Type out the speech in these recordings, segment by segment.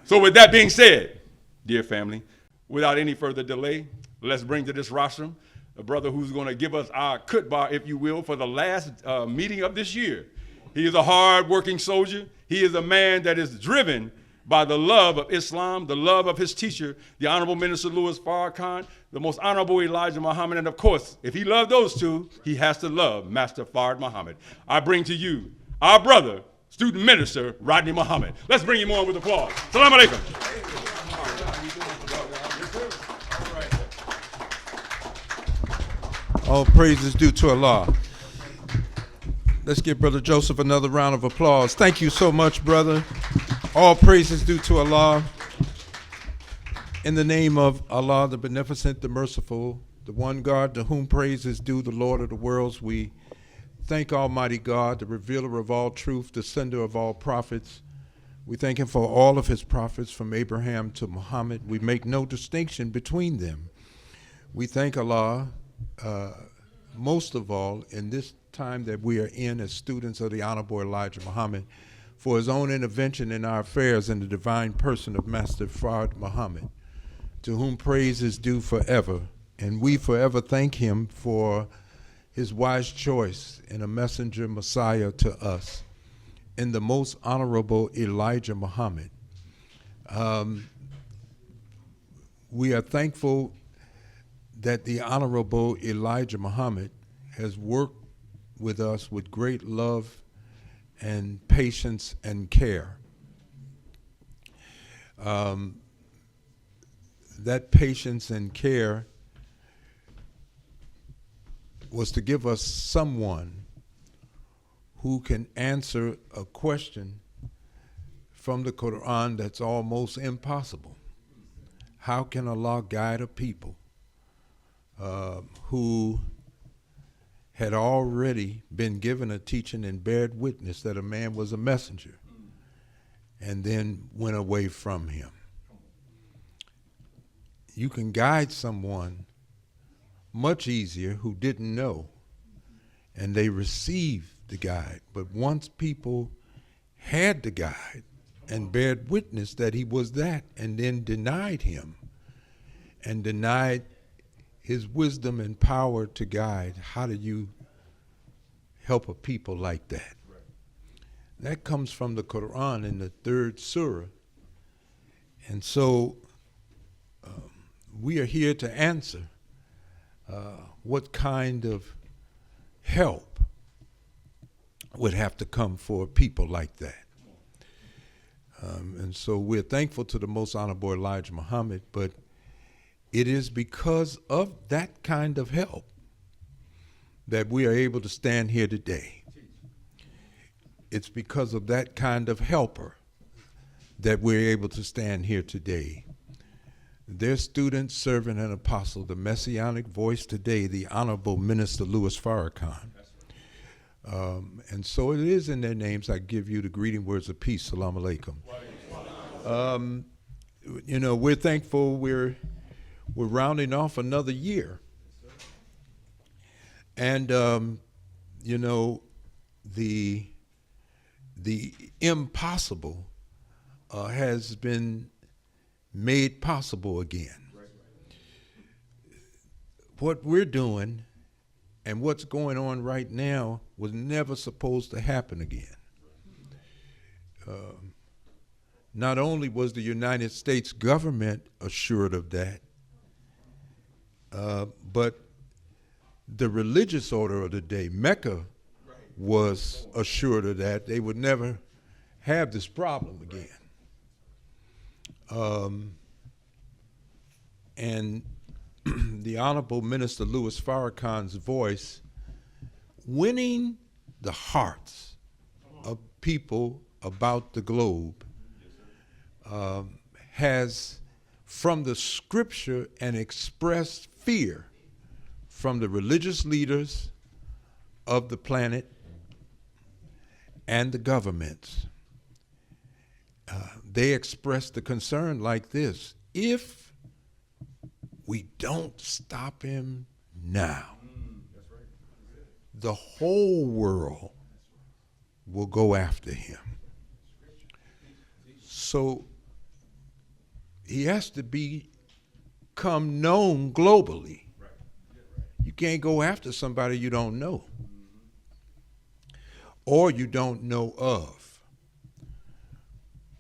So with that being said, dear family, without any further delay, let's bring to this rostrum a brother who's going to give us our kutbah, if you will, for the last meeting of this year. He is a hard-working soldier. He is a man that is driven by the love of Islam, the love of his teacher, the Honorable Minister Louis Farrakhan, the most Honorable Elijah Muhammad, and of course, if he loved those two, he has to love Master Fard Muhammad. I bring to you our brother, student minister Rodney Muhammad. Let's bring him on with applause. Salaam alaikum. All praises due to Allah. Let's give Brother Joseph another round of applause. Thank you so much, brother. All praises due to Allah. In the name of Allah, the Beneficent, the Merciful, the one God to whom praise is due, the Lord of the worlds, we thank Almighty God, the revealer of all truth, the sender of all prophets. We thank him for all of his prophets from Abraham to Muhammad. We make no distinction between them. We thank Allah most of all in this time that we are in as students of the Honorable Elijah Muhammad for his own intervention in our affairs in the divine person of Master Fard Muhammad, to whom praise is due forever. And we forever thank him for his wise choice in a messenger Messiah to us, in the most Honorable Elijah Muhammad. We are thankful that the Honorable Elijah Muhammad has worked with us with great love and patience and care. That patience and care was to give us someone who can answer a question from the Quran that's almost impossible. How can Allah guide a people who had already been given a teaching and bared witness that a man was a messenger and then went away from him? You can guide someone much easier who didn't know and they received the guide. But once people had the guide and bared witness that he was that and then denied him and denied his wisdom and power to guide, how do you help a people like that? Right. That comes from the Quran in the 3rd surah. And so we are here to answer what kind of help would have to come for people like that. And so we're thankful to the Most Honorable Elijah Muhammad, but it is because of that kind of help that we are able to stand here today. It's because of that kind of helper that we're able to stand here today. Their student, servant, and apostle, the messianic voice today, the Honorable Minister Louis Farrakhan. And so it is in their names I give you the greeting words of peace. Salam alaikum. You know, we're thankful we're rounding off another year. And, you know, the impossible has been made possible again. What we're doing and what's going on right now was never supposed to happen again. Not only was the United States government assured of that, but the religious order of the day, Mecca, was assured of that. They would never have this problem again. And the Honorable Minister Louis Farrakhan's voice winning the hearts of people about the globe has, from the scripture, an expressed fear from the religious leaders of the planet and the governments. They expressed the concern like this: if we don't stop him now, the whole world will go after him. So he has to become known globally. You can't go after somebody you don't know or you don't know of.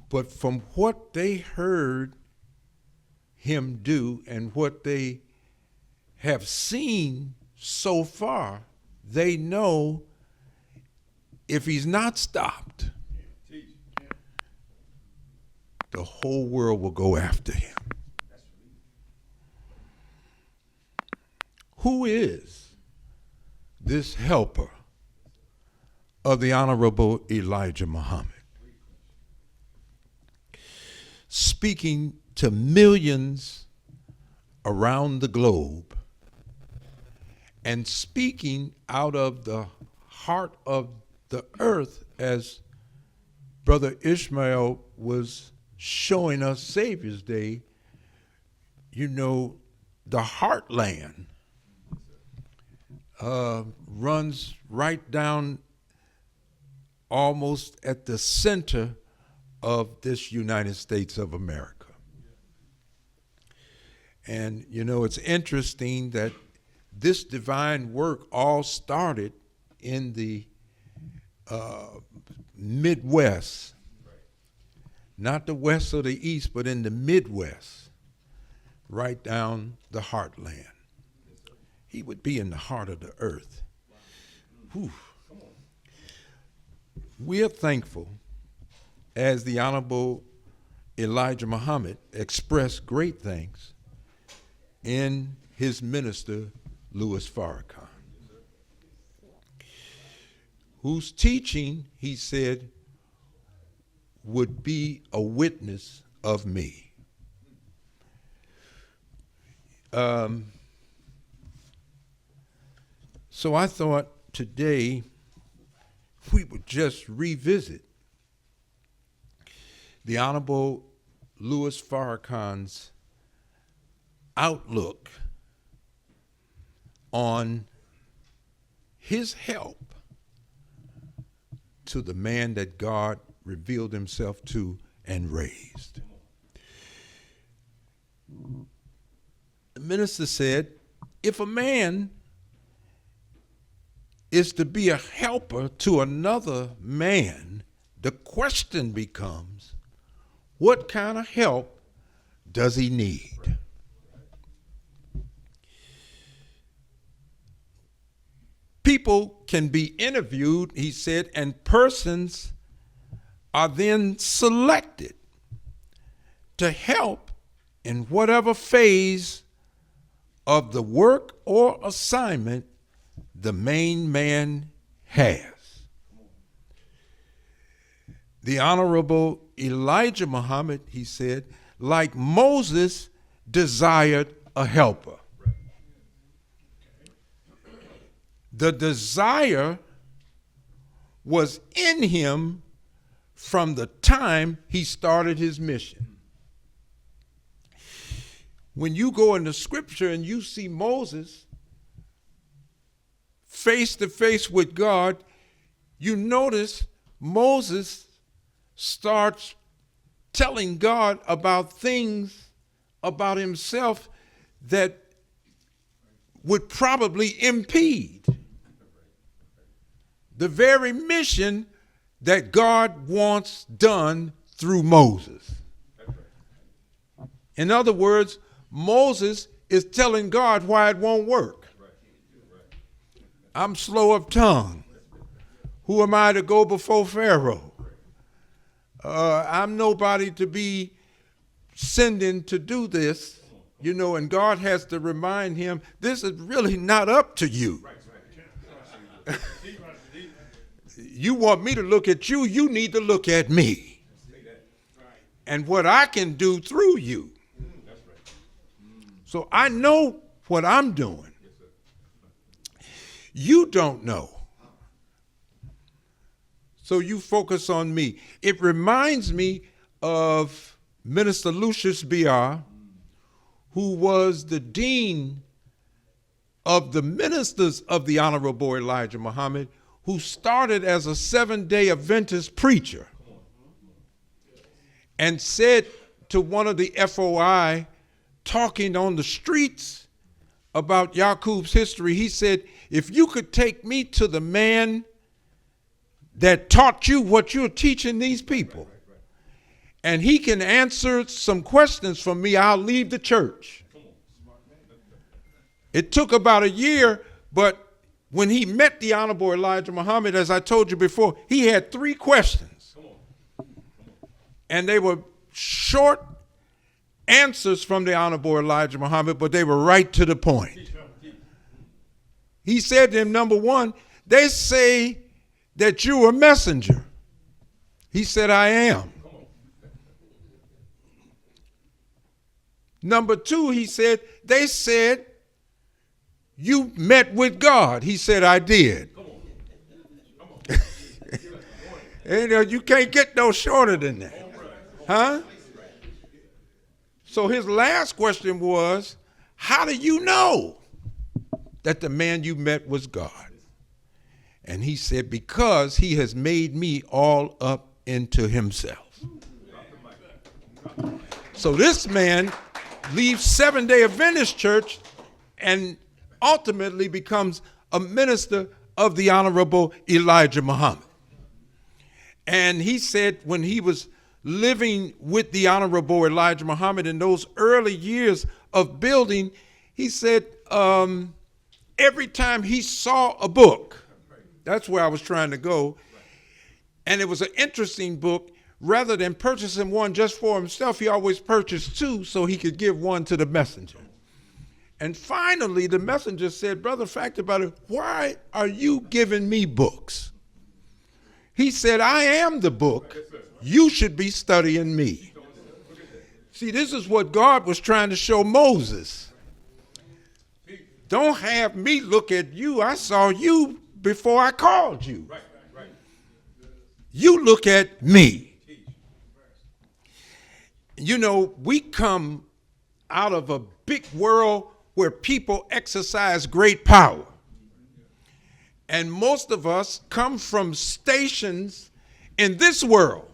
But from what they heard him do and what they have seen so far, they know if he's not stopped, the whole world will go after him. Who is this helper of the Honorable Elijah Muhammad? Speaking to millions around the globe and speaking out of the heart of the earth, as Brother Ishmael was showing us Savior's Day, you know, the heartland runs right down almost at the center of this United States of America. And, you know, it's interesting that this divine work all started in the Midwest, not the West or the East, but in the Midwest, right down the heartland. He would be in the heart of the earth. Whew. We are thankful, as the Honorable Elijah Muhammad expressed great thanks in his minister, Louis Farrakhan, whose teaching, he said, would be a witness of me. So I thought today we would just revisit the Honorable Louis Farrakhan's outlook on his help to the man that God revealed himself to and raised. The minister said, if a man is to be a helper to another man, the question becomes, what kind of help does he need? People can be interviewed, he said, and persons are then selected to help in whatever phase of the work or assignment the main man has. The Honorable Elijah Muhammad, he said, like Moses, desired a helper. The desire was in him from the time he started his mission. When you go into scripture and you see Moses face to face with God, you notice Moses starts telling God about things about himself that would probably impede the very mission that God wants done through Moses. In other words, Moses is telling God why it won't work. I'm slow of tongue. Who am I to go before Pharaoh? I'm nobody to be sending to do this, you know, and God has to remind him, this is really not up to you. You want me to look at you, you need to look at me. And what I can do through you. So I know what I'm doing. You don't know. So you focus on me. It reminds me of Minister Lucius B.R., who was the dean of the ministers of the Honorable Elijah Muhammad, who started as a Seventh-day Adventist preacher and said to one of the FOI talking on the streets about Yaqub's history. He said, if you could take me to the man that taught you what you're teaching these people, and he can answer some questions for me, I'll leave the church. It took about a year, but when he met the Honorable Elijah Muhammad, as I told you before, he had 3 questions. And they were short answers from the Honorable Elijah Muhammad, but they were right to the point. He said to him, number 1, they say that you're a messenger. He said, I am. Number 2, he said, they said you met with God. He said, I did. And you can't get no shorter than that. Huh? So his last question was, how do you know that the man you met was God? And he said, because he has made me all up into himself. So this man leaves Seventh-day Adventist Church and ultimately becomes a minister of the Honorable Elijah Muhammad. And he said when he was living with the Honorable Elijah Muhammad in those early years of building, he said every time he saw a book, that's where I was trying to go, and it was an interesting book, rather than purchasing one just for himself, he always purchased 2 so he could give one to the messenger. And finally, the messenger said, brother, fact about it, why are you giving me books? He said, I am the book. You should be studying me. See, this is what God was trying to show Moses. Don't have me look at you. I saw you before I called you. You look at me. You know, we come out of a big world where people exercise great power. And most of us come from stations in this world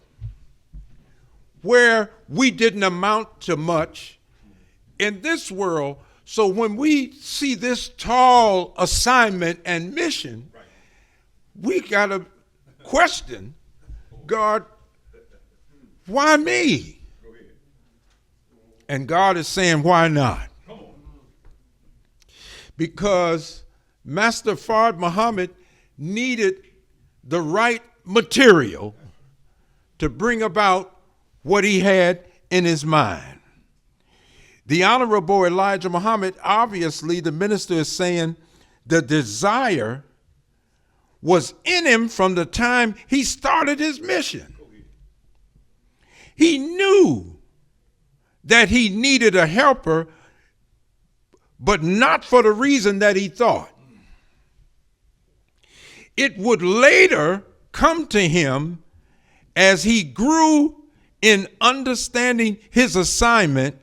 where we didn't amount to much in this world. So when we see this tall assignment and mission, we got to question, God, why me? And God is saying, why not? Because Master Fard Muhammad needed the right material to bring about what he had in his mind. The Honorable Elijah Muhammad, obviously, the minister is saying the desire was in him from the time he started his mission. He knew that he needed a helper, but not for the reason that he thought. It would later come to him as he grew in understanding his assignment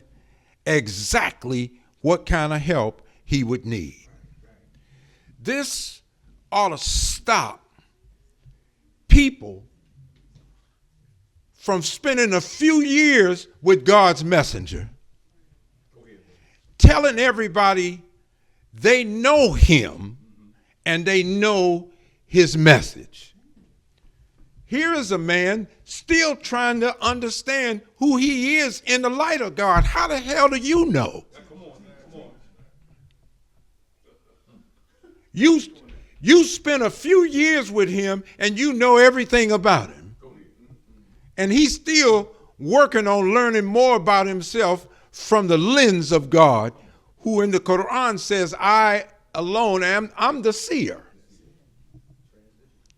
exactly what kind of help he would need. This ought to stop people from spending a few years with God's messenger, telling everybody they know him and they know his message. Here is a man still trying to understand who he is in the light of God. How the hell do you know? You spent a few years with him and you know everything about him. And he's still working on learning more about himself from the lens of God, who in the Quran says, I alone I'm the seer.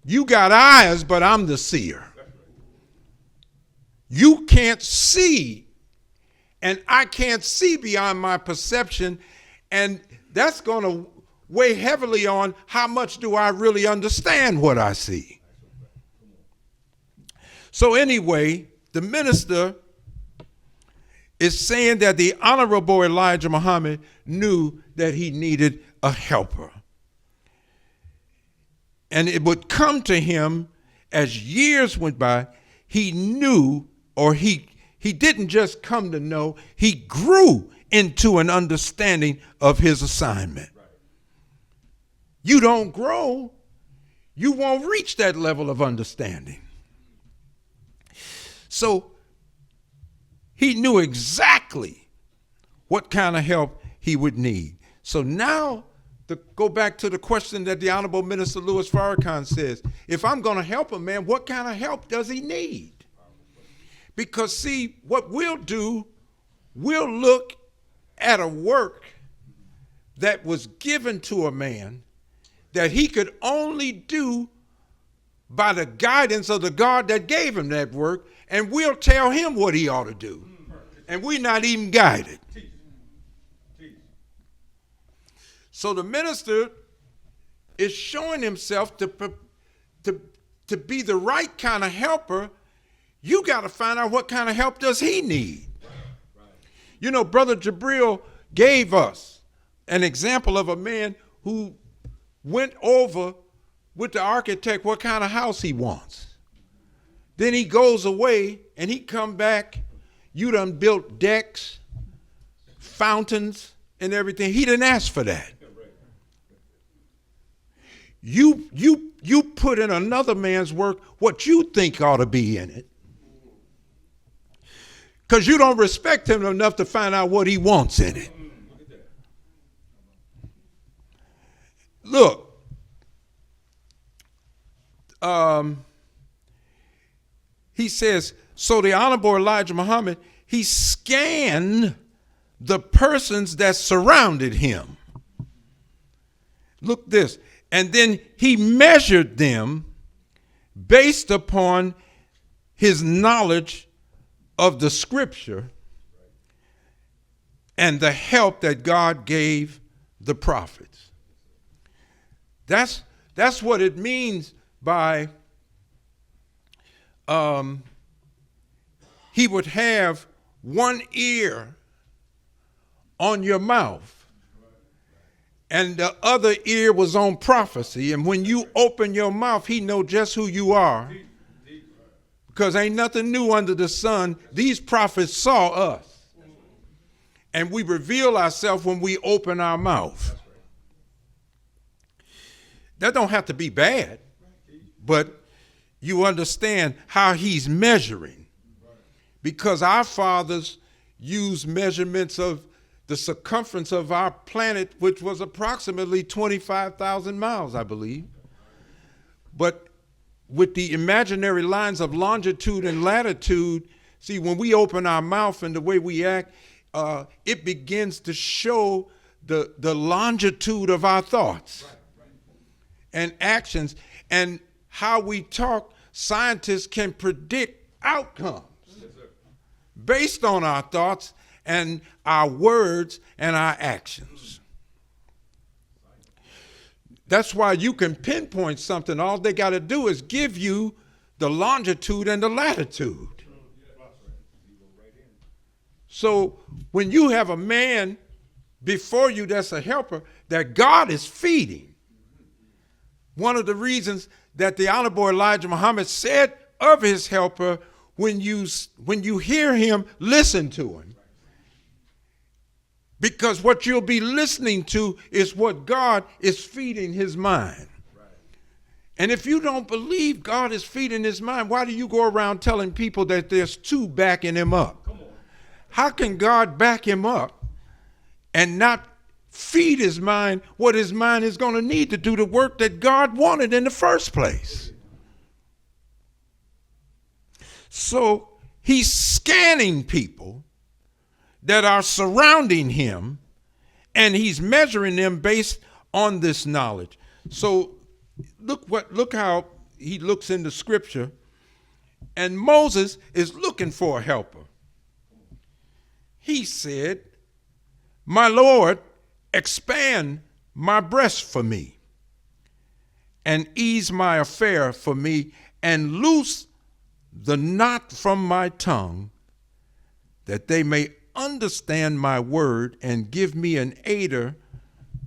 You got eyes, but I'm the seer. You can't see, and I can't see beyond my perception, and that's going to weigh heavily on how much do I really understand what I see. So anyway, the minister is saying that the Honorable Elijah Muhammad knew that he needed a helper. And it would come to him as years went by, he knew, or he he didn't just come to know, he grew into an understanding of his assignment. You don't grow, you won't reach that level of understanding. So he knew exactly what kind of help he would need. So now, to go back to the question that the Honorable Minister Louis Farrakhan says, if I'm going to help a man, what kind of help does he need? Because see, what we'll do, we'll look at a work that was given to a man that he could only do by the guidance of the God that gave him that work, and we'll tell him what he ought to do. And we're not even guided. So the minister is showing himself to be the right kind of helper. You got to find out what kind of help does he need. You know, Brother Jabril gave us an example of a man who went over with the architect what kind of house he wants. Then he goes away and he come back. You done built decks, fountains, and everything. He didn't ask for that. You put in another man's work what you think ought to be in it. Because you don't respect him enough to find out what he wants in it. Look, he says, so the Honorable Elijah Muhammad, he scanned the persons that surrounded him. Look this. And then he measured them based upon his knowledge of the scripture and the help that God gave the prophets. That's what it means by he would have one ear on your mouth and the other ear was on prophecy. And when you open your mouth, he know just who you are. Because ain't nothing new under the sun. These prophets saw us. And we reveal ourselves when we open our mouth. That don't have to be bad. But you understand how he's measuring. Because our fathers used measurements of the circumference of our planet, which was approximately 25,000 miles, I believe. But with the imaginary lines of longitude and latitude, see, when we open our mouth and the way we act, it begins to show the longitude of our thoughts and actions. And how we talk, scientists can predict outcomes based on our thoughts and our words and our actions. That's why you can pinpoint something. All they got to do is give you the longitude and the latitude. So when you have a man before you that's a helper that God is feeding, one of the reasons that the Honorable Elijah Muhammad said of his helper, when you hear him, listen to him. Because what you'll be listening to is what God is feeding his mind. And if you don't believe God is feeding his mind, why do you go around telling people that there's two backing him up? How can God back him up and not feed his mind what his mind is going to need to do the work that God wanted in the first place? So he's scanning people that are surrounding him, and he's measuring them based on this knowledge. So look how he looks in the scripture, and Moses is looking for a helper. He said, "My Lord, expand my breast for me, and ease my affair for me, and loose the knot from my tongue, that they may understand my word and give me an aider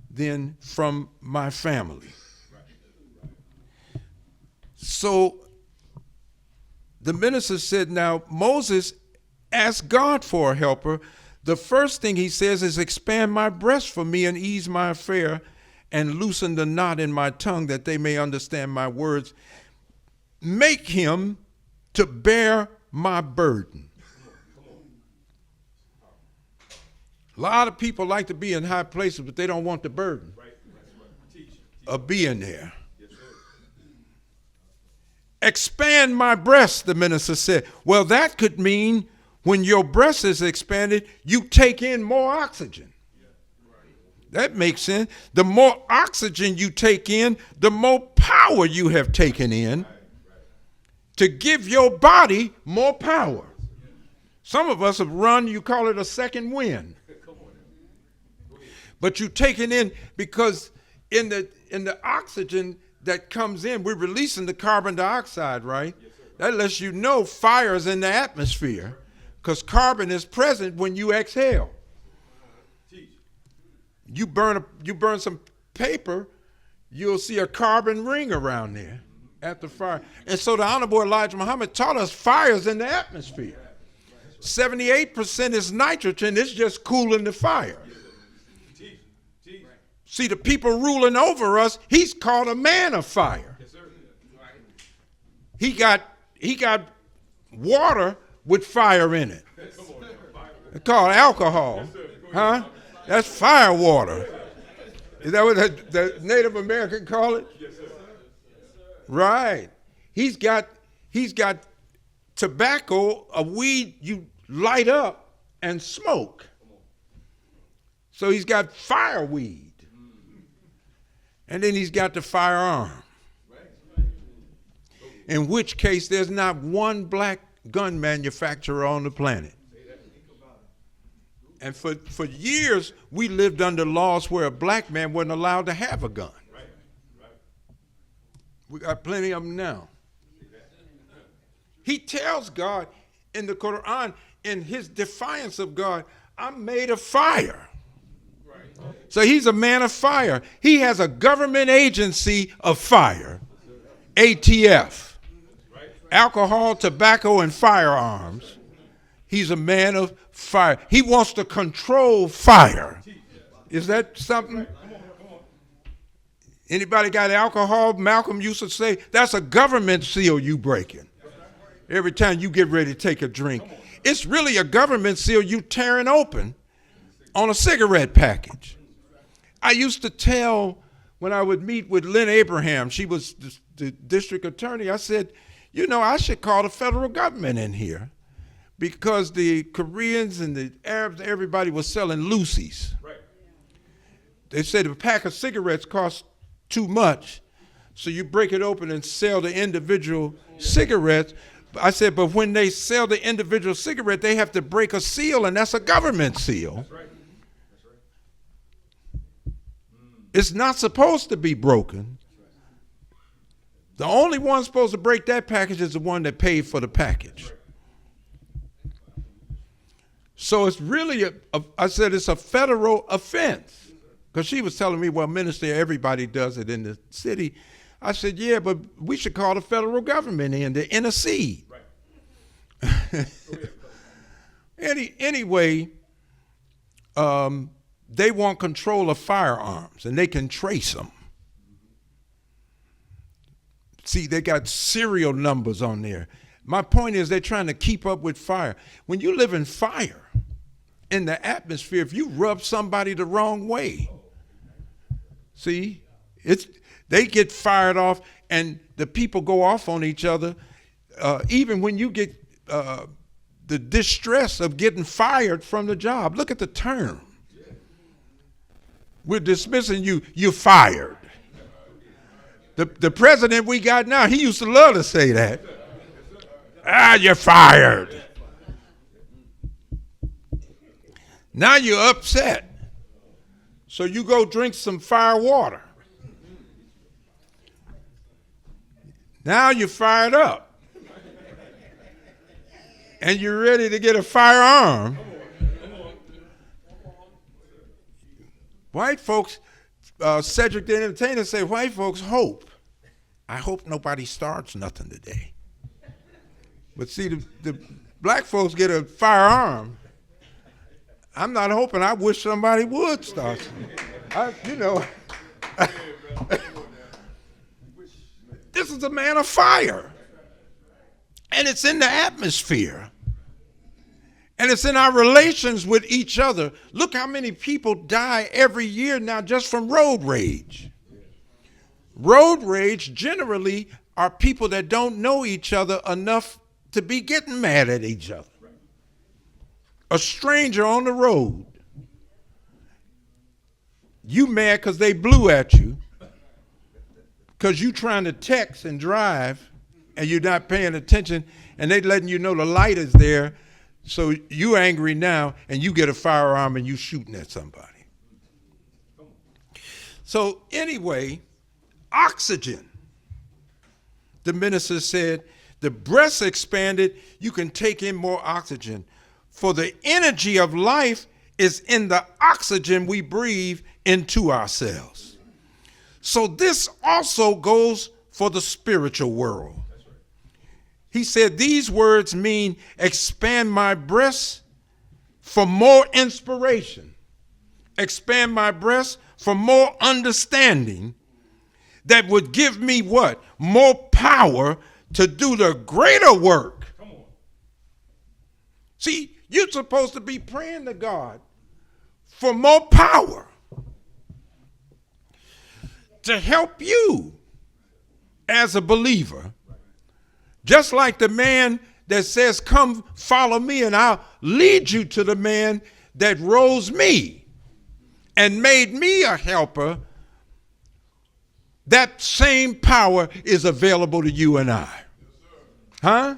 then from my family." So the minister said, now Moses ask God for a helper, the first thing he says is, expand my breast for me and ease my affair and loosen the knot in my tongue that they may understand my words. Make him to bear my burden. A lot of people like to be in high places, but they don't want the burden of being there. Expand my breast, the minister said. Well, that could mean when your breast is expanded, you take in more oxygen. That makes sense. The more oxygen you take in, the more power you have taken in to give your body more power. Some of us have run, you call it a second wind. But you take it in because in the oxygen that comes in, we're releasing the carbon dioxide, right? Yes, that lets you know fire is in the atmosphere because carbon is present when you exhale. You burn some paper, you'll see a carbon ring around there at the fire. And so the Honorable Elijah Muhammad taught us fire is in the atmosphere. 78% is nitrogen, it's just cooling the fire. See, the people ruling over us, he's called a man of fire. He got water with fire in it. It's called alcohol. Huh? That's fire water. Is that what the Native American call it? Right. He's got tobacco, a weed you light up and smoke. So he's got fireweed. And then he's got the firearm. In which case, there's not one black gun manufacturer on the planet. And for years, we lived under laws where a black man wasn't allowed to have a gun. We got plenty of them now. He tells God in the Quran, in his defiance of God, I'm made of fire. So he's a man of fire. He has a government agency of fire, ATF, alcohol, tobacco, and firearms. He's a man of fire. He wants to control fire. Is that something? Anybody got alcohol? Malcolm used to say, that's a government seal you breaking. Every time you get ready to take a drink. It's really a government seal you tearing open on a cigarette package. I used to tell when I would meet with Lynn Abraham, she was the district attorney, I said, you know, I should call the federal government in here because the Koreans and the Arabs, everybody was selling loosies. Right. They said a pack of cigarettes costs too much, so you break it open and sell the individual cigarettes. I said, but when they sell the individual cigarette, they have to break a seal, and that's a government seal. That's right. It's not supposed to be broken. The only one supposed to break that package is the one that paid for the package. So it's really, I said it's a federal offense. Because she was telling me, well, Minister, everybody does it in the city. I said, yeah, but we should call the federal government in to intercede. Right. Anyway, they want control of firearms, and they can trace them. See, they got serial numbers on there. My point is they're trying to keep up with fire. When you live in fire, in the atmosphere, if you rub somebody the wrong way, see, they get fired off, and the people go off on each other. Even when you get the distress of getting fired from the job. Look at the term. We're dismissing you, you're fired. The president we got now, he used to love to say that. You're fired. Now you're upset. So you go drink some fire water. Now you're fired up. And you're ready to get a firearm. White folks, Cedric the Entertainer said, white folks hope. I hope nobody starts nothing today. But see, black folks get a firearm. I'm not hoping. I wish somebody would start. This is a man of fire. And it's in the atmosphere. And it's in our relations with each other. Look how many people die every year now just from road rage. Road rage generally are people that don't know each other enough to be getting mad at each other. A stranger on the road. You mad because they blew at you because you trying to text and drive and you're not paying attention and they letting you know the light is there. So you angry now and you get a firearm and you shooting at somebody. So anyway, oxygen. The minister said, the breast expanded, you can take in more oxygen. For the energy of life is in the oxygen we breathe into ourselves. So this also goes for the spiritual world. He said these words mean expand my breast for more inspiration, expand my breast for more understanding that would give me what? More power to do the greater work. Come on. See, you're supposed to be praying to God for more power to help you as a believer. Just like the man that says, come follow me and I'll lead you to the man that rose me and made me a helper. That same power is available to you and I. Huh?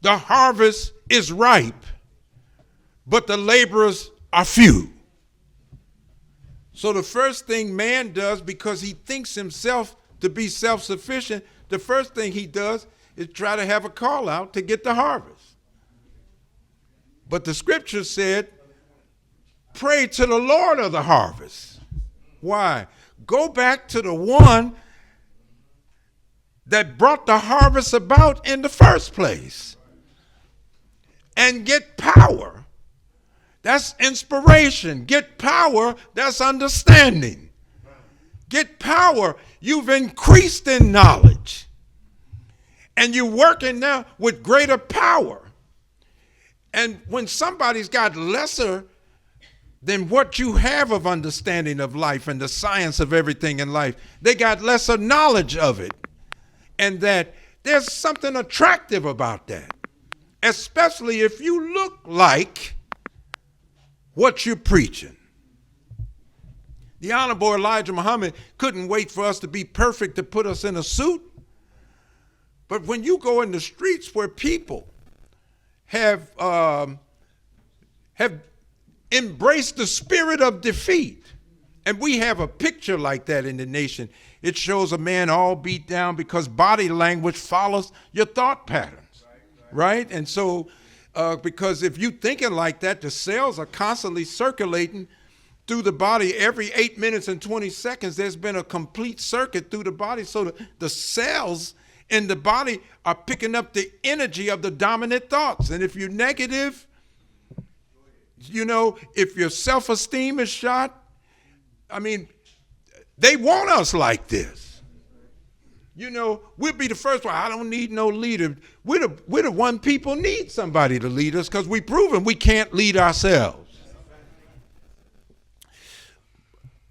The harvest is ripe, but the laborers are few. So the first thing man does, because he thinks himself to be self-sufficient, the first thing he does is try to have a call out to get the harvest. But the scripture said, pray to the Lord of the harvest. Why? Go back to the one that brought the harvest about in the first place and get power. That's inspiration. Get power. That's understanding. Get power. You've increased in knowledge. And you're working now with greater power. And when somebody's got lesser than what you have of understanding of life and the science of everything in life, they got lesser knowledge of it. And that there's something attractive about that. Especially if you look like what you're preaching. The Honorable Elijah Muhammad couldn't wait for us to be perfect to put us in a suit. But when you go in the streets where people have embraced the spirit of defeat, and we have a picture like that in the nation, it shows a man all beat down because body language follows your thought patterns, right? And so because if you thinking like that, the cells are constantly circulating through the body. Every 8 minutes and 20 seconds, there's been a complete circuit through the body. So the cells in the body are picking up the energy of the dominant thoughts. And if you're negative, you know, if your self-esteem is shot, I mean, they want us like this. You know, we'll be the first one. I don't need no leader. We're the one people need somebody to lead us because we've proven we can't lead ourselves.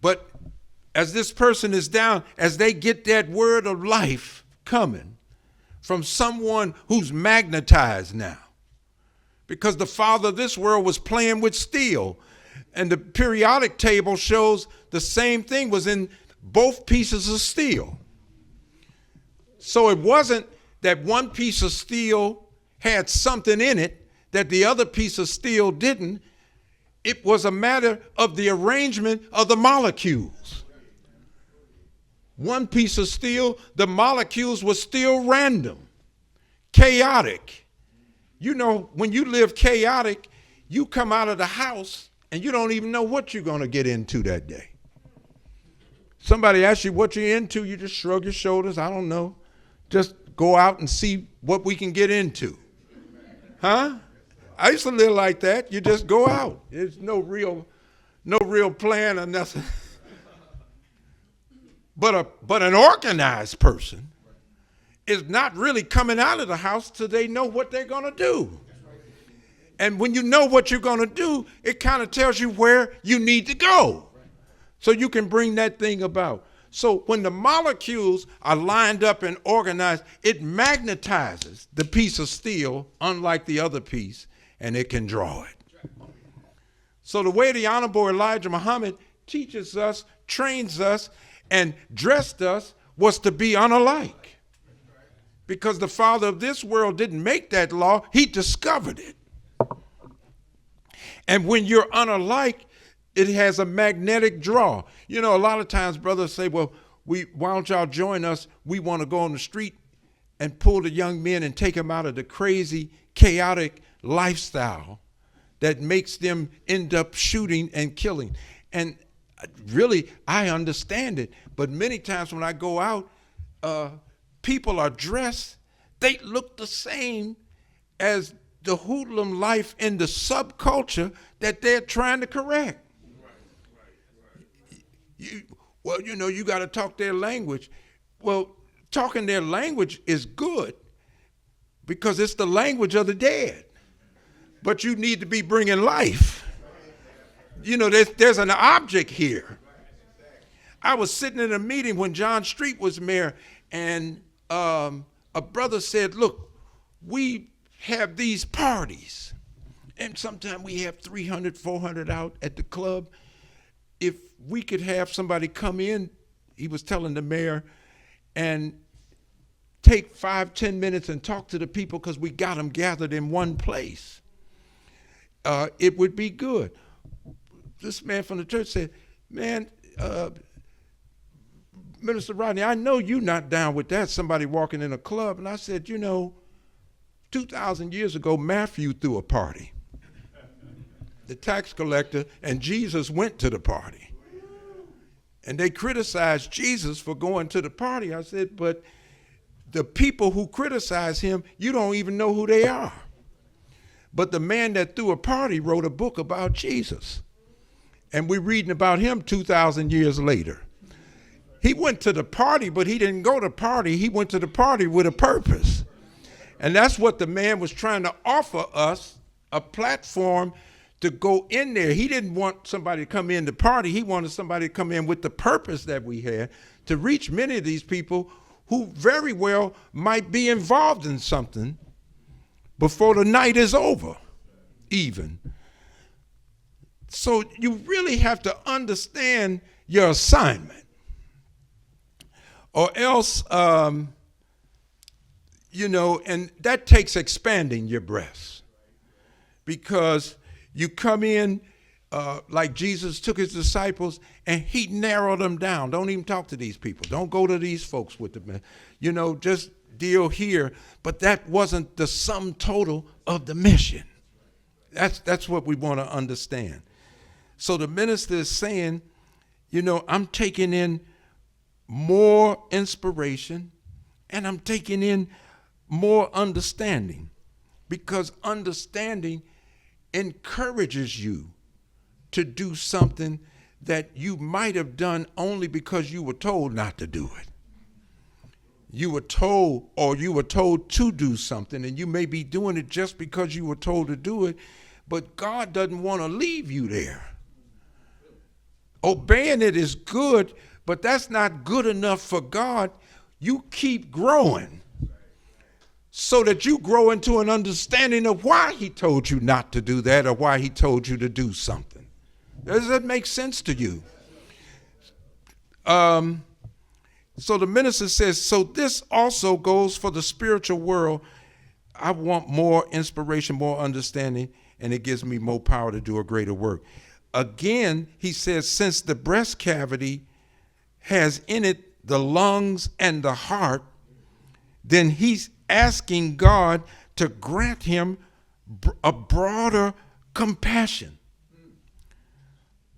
But as this person is down, as they get that word of life coming from someone who's magnetized now, because the father of this world was playing with steel, and the periodic table shows the same thing was in both pieces of steel. So it wasn't that one piece of steel had something in it that the other piece of steel didn't. It was a matter of the arrangement of the molecules. One piece of steel, the molecules were still random, chaotic. You know, when you live chaotic, you come out of the house and you don't even know what you're going to get into that day. Somebody asks you what you're into, you just shrug your shoulders. I don't know. Just go out and see what we can get into. Huh? I used to live like that. You just go out. There's no real plan or nothing. But an organized person is not really coming out of the house till they know what they're going to do. And when you know what you're going to do, it kind of tells you where you need to go so you can bring that thing about. So when the molecules are lined up and organized, it magnetizes the piece of steel, unlike the other piece, and it can draw it. So the way the Honorable Elijah Muhammad teaches us, trains us, and dressed us was to be unalike. Because the father of this world didn't make that law, he discovered it. And when you're unalike, it has a magnetic draw. You know, a lot of times brothers say, well, why don't y'all join us? We want to go on the street and pull the young men and take them out of the crazy, chaotic lifestyle that makes them end up shooting and killing. And really, I understand it. But many times when I go out, people are dressed, they look the same as the hoodlum life in the subculture that they're trying to correct. You got to talk their language. Well, talking their language is good because it's the language of the dead. But you need to be bringing life. You know, there's an object here. I was sitting in a meeting when John Street was mayor, and a brother said, look, we have these parties, and sometimes we have 300, 400 out at the club. If we could have somebody come in, he was telling the mayor, and take 5-10 minutes and talk to the people because we got them gathered in one place, it would be good. This man from the church said, man, Minister Rodney, I know you're not down with that, somebody walking in a club. And I said, 2,000 years ago, Matthew threw a party. The tax collector and Jesus went to the party. And they criticized Jesus for going to the party. I said, but the people who criticize him, you don't even know who they are. But the man that threw a party wrote a book about Jesus. And we're reading about him 2,000 years later. He went to the party, but he didn't go to the party. He went to the party with a purpose. And that's what the man was trying to offer us, a platform to go in there. He didn't want somebody to come in the party. He wanted somebody to come in with the purpose that we had to reach many of these people who very well might be involved in something before the night is over, even. So you really have to understand your assignment. Or else, and that takes expanding your breasts. Because you come in like Jesus took his disciples and he narrowed them down. Don't even talk to these people. Don't go to these folks with them. Just deal here. But that wasn't the sum total of the mission. That's what we want to understand. So the minister is saying, I'm taking in more inspiration and I'm taking in more understanding, because understanding encourages you to do something that you might have done only because you were told not to do it. You were told to do something, and you may be doing it just because you were told to do it, but God doesn't want to leave you there. Obeying it is good, but that's not good enough for God. You keep growing so that you grow into an understanding of why he told you not to do that or why he told you to do something. Does that make sense to you? So the minister says, so this also goes for the spiritual world. I want more inspiration, more understanding, and it gives me more power to do a greater work. Again, he says, since the breast cavity has in it the lungs and the heart, then he's asking God to grant him a broader compassion,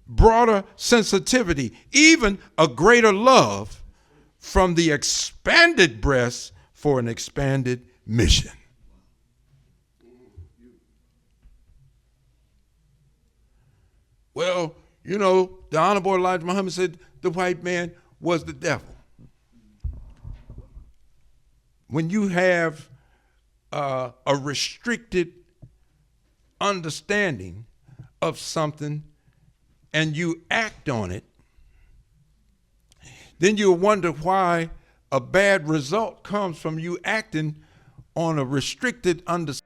broader sensitivity, even a greater love from the expanded breast for an expanded mission. well, you know, the Honorable Elijah Muhammad said the white man was the devil. When you have a restricted understanding of something and you act on it, then you'll wonder why a bad result comes from you acting on a restricted understanding.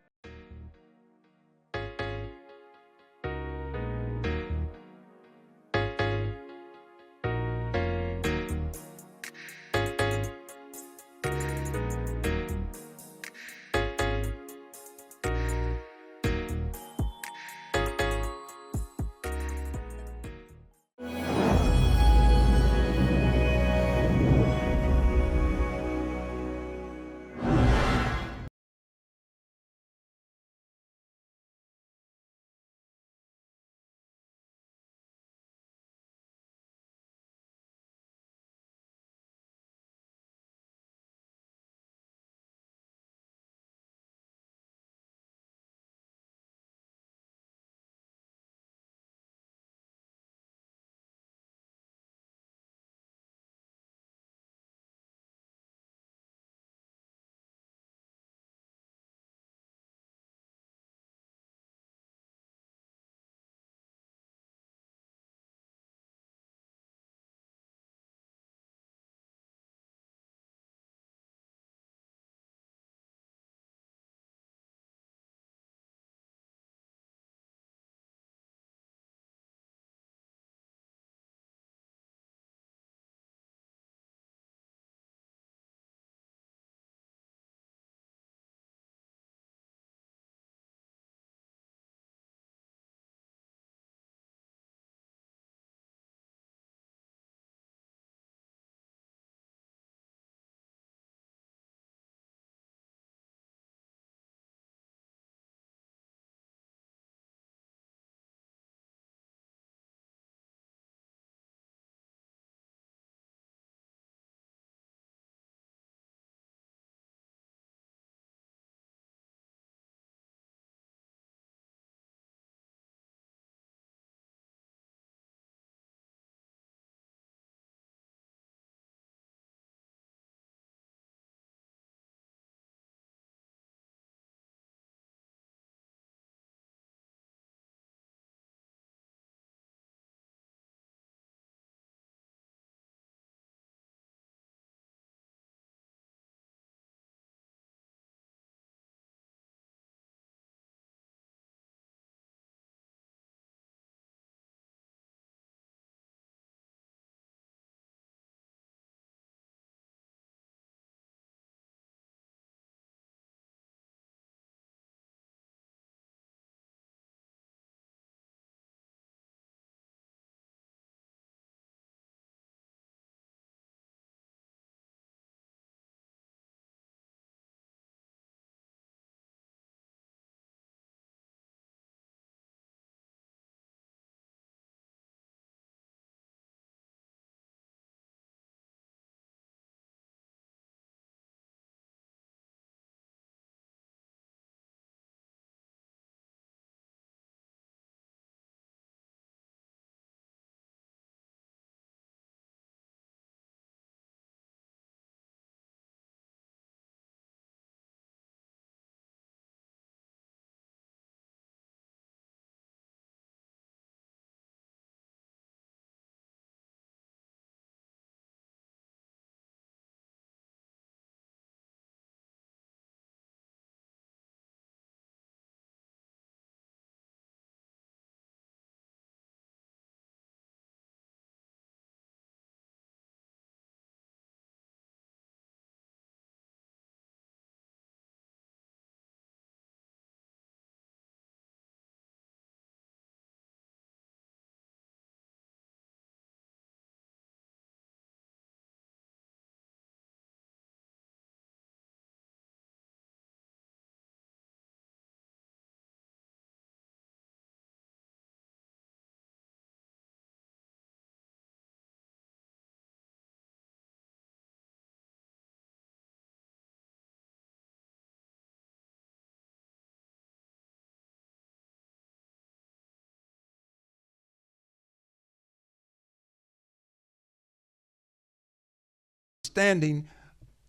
understanding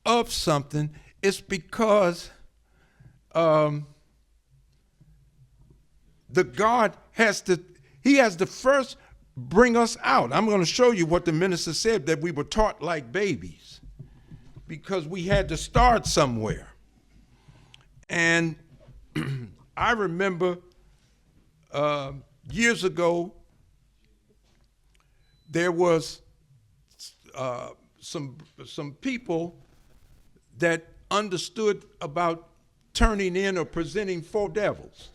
of something, it's because the God has to first bring us out. I'm going to show you what the minister said, that we were taught like babies because we had to start somewhere. And I remember years ago, there was some people that understood about turning in or presenting 4 devils.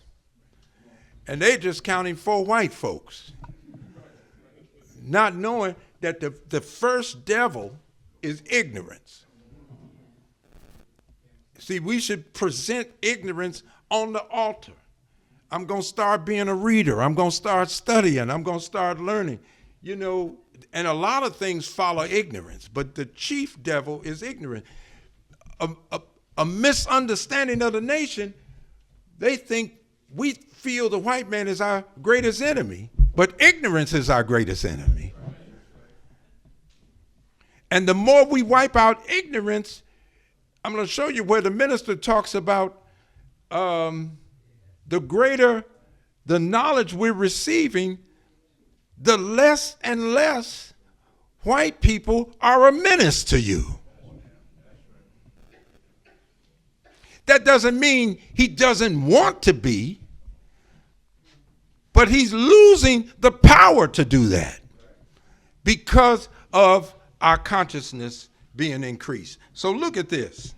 And they just counting 4 white folks, not knowing that the first devil is ignorance. See, we should present ignorance on the altar. I'm going to start being a reader. I'm going to start studying. I'm going to start learning. You know, and a lot of things follow ignorance, but the chief devil is ignorant. A misunderstanding of the nation, they think we feel the white man is our greatest enemy, but ignorance is our greatest enemy. And the more we wipe out ignorance, I'm going to show you where the minister talks about the greater the knowledge we're receiving, the less and less white people are a menace to you. That doesn't mean he doesn't want to be, but he's losing the power to do that because of our consciousness being increased. So look at this.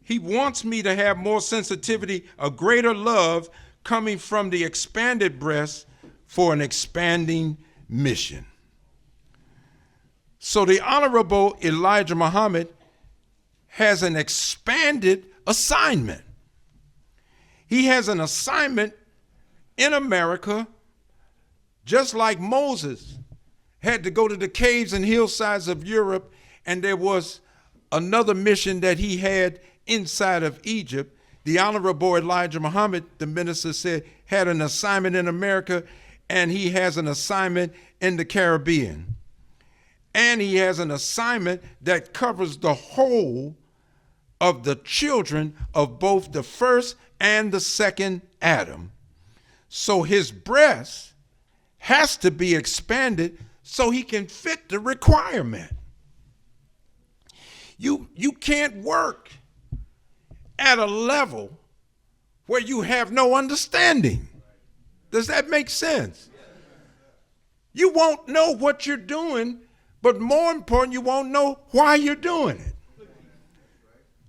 He wants me to have more sensitivity, a greater love coming from the expanded breast for an expanding mission. So the Honorable Elijah Muhammad has an expanded assignment. He has an assignment in America, just like Moses had to go to the caves and hillsides of Europe, and there was another mission that he had inside of Egypt. The Honorable Elijah Muhammad, the minister said, had an assignment in America, and he has an assignment in the Caribbean. And he has an assignment that covers the whole of the children of both the first and the second Adam. So his breast has to be expanded so he can fit the requirement. You can't work at a level where you have no understanding. Does that make sense? You won't know what you're doing, but more important, you won't know why you're doing it.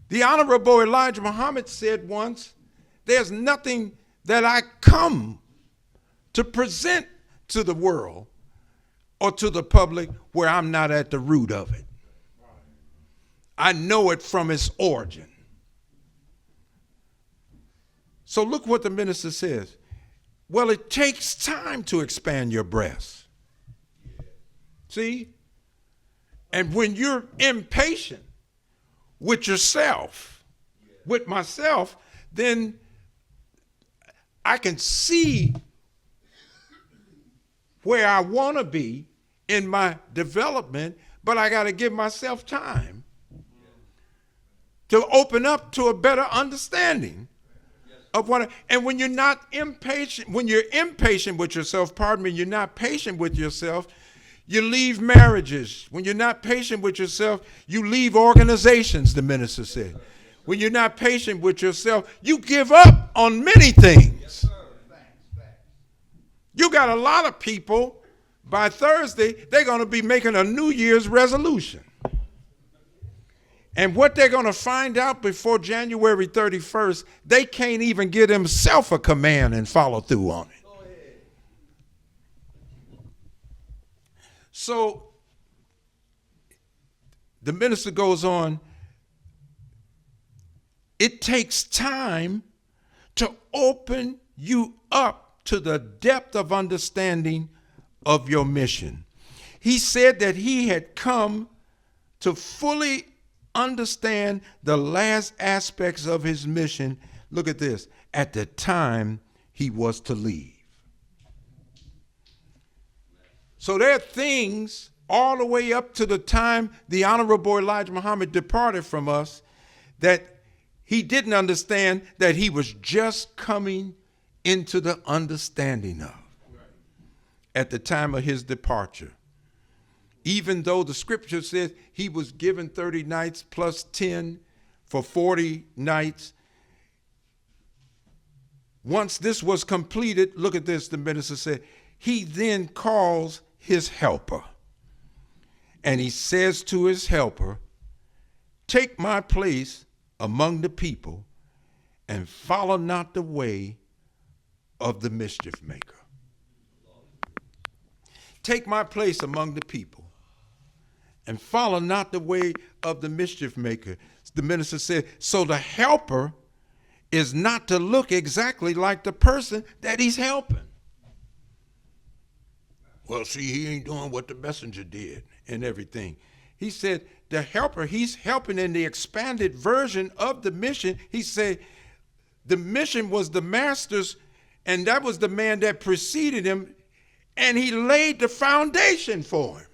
The Honorable Elijah Muhammad said once, there's nothing that I come to present to the world or to the public where I'm not at the root of it. I know it from its origin. So look what the minister says. Well, it takes time to expand your breast. See? And when you're impatient with yourself, with myself, then I can see where I want to be in my development, but I got to give myself time to open up to a better understanding of what. And when you're not impatient, when you're impatient with yourself, you're not patient with yourself, you leave marriages. When you're not patient with yourself, you leave organizations, the minister said. When you're not patient with yourself, you give up on many things. You got a lot of people, by Thursday, they're going to be making a New Year's resolution. And what they're going to find out before January 31st, they can't even give themselves a command and follow through on it. So the minister goes on, it takes time to open you up to the depth of understanding of your mission. He said that he had come to fully understand the last aspects of his mission. Look at this, at the time he was to leave. So there are things all the way up to the time the Honorable Elijah Muhammad departed from us, that he didn't understand that he was just coming into the understanding of at the time of his departure. Even though the scripture says he was given 30 nights plus 10 for 40 nights. Once this was completed, look at this, the minister said, he then calls his helper. And he says to his helper, take my place among the people and follow not the way of the mischief maker. Take my place among the people and follow not the way of the mischief maker. The minister said, so the helper is not to look exactly like the person that he's helping. Well, see, he ain't doing what the messenger did and everything. He said the helper, he's helping in the expanded version of the mission. He said the mission was the master's, and that was the man that preceded him, and he laid the foundation for him.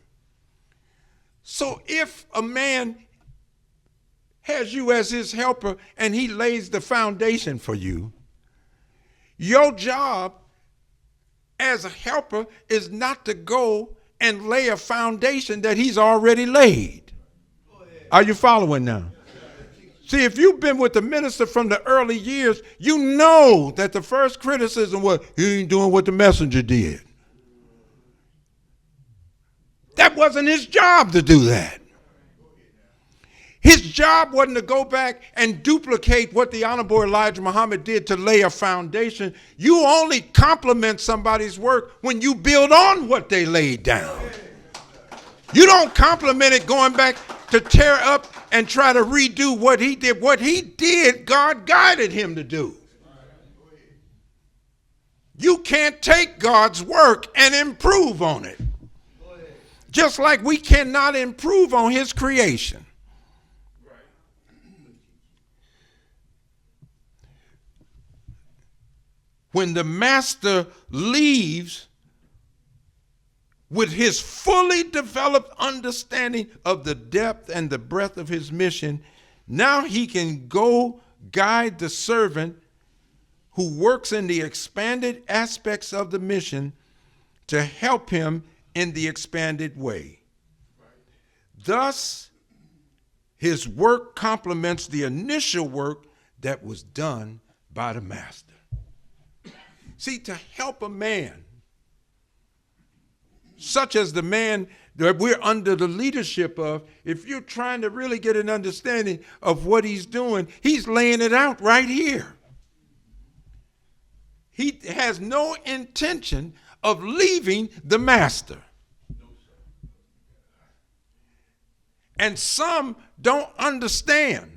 So if a man has you as his helper and he lays the foundation for you, your job as a helper is not to go and lay a foundation that he's already laid. Are you following now? See, if you've been with the minister from the early years, you know that the first criticism was, he ain't doing what the messenger did. That wasn't his job to do that. His job wasn't to go back and duplicate what the Honorable Elijah Muhammad did to lay a foundation. You only compliment somebody's work when you build on what they laid down. You don't compliment it going back to tear up and try to redo what he did. What he did, God guided him to do. You can't take God's work and improve on it. Just like we cannot improve on his creation. When the master leaves with his fully developed understanding of the depth and the breadth of his mission, now he can go guide the servant who works in the expanded aspects of the mission to help him in the expanded way. Thus, his work complements the initial work that was done by the master. See, to help a man, such as the man that we're under the leadership of, if you're trying to really get an understanding of what he's doing, he's laying it out right here. He has no intention of leaving the master. And some don't understand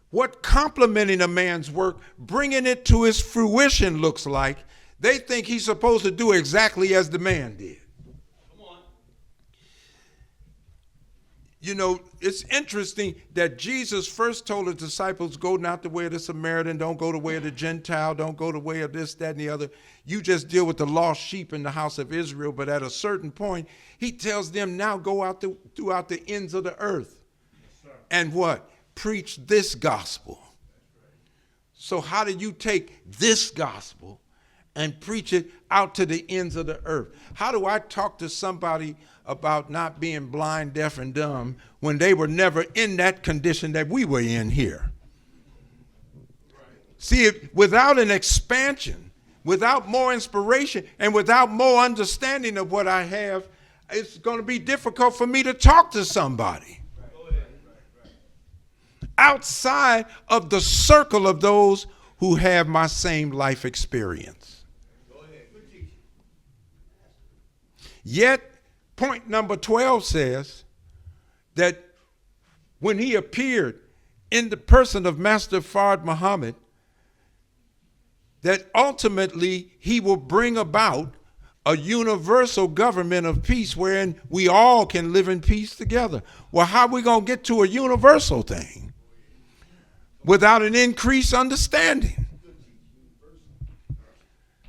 what complementing a man's work, bringing it to its fruition looks like. They think he's supposed to do exactly as the man did. Come on. You know, it's interesting that Jesus first told his disciples, go not the way of the Samaritan, don't go the way of the Gentile, don't go the way of this, that, and the other. You just deal with the lost sheep in the house of Israel. But at a certain point, he tells them, now go out throughout the ends of the earth. Yes, and what? Preach this gospel. So how do you take this gospel and preach it out to the ends of the earth? How do I talk to somebody about not being blind, deaf, and dumb when they were never in that condition that we were in here? See, without an expansion, without more inspiration, and without more understanding of what I have, it's going to be difficult for me to talk to somebody outside of the circle of those who have my same life experience. Yet, point number 12 says that when he appeared in the person of Master Fard Muhammad, that ultimately he will bring about a universal government of peace wherein we all can live in peace together. Well, how are we going to get to a universal thing without an increased understanding?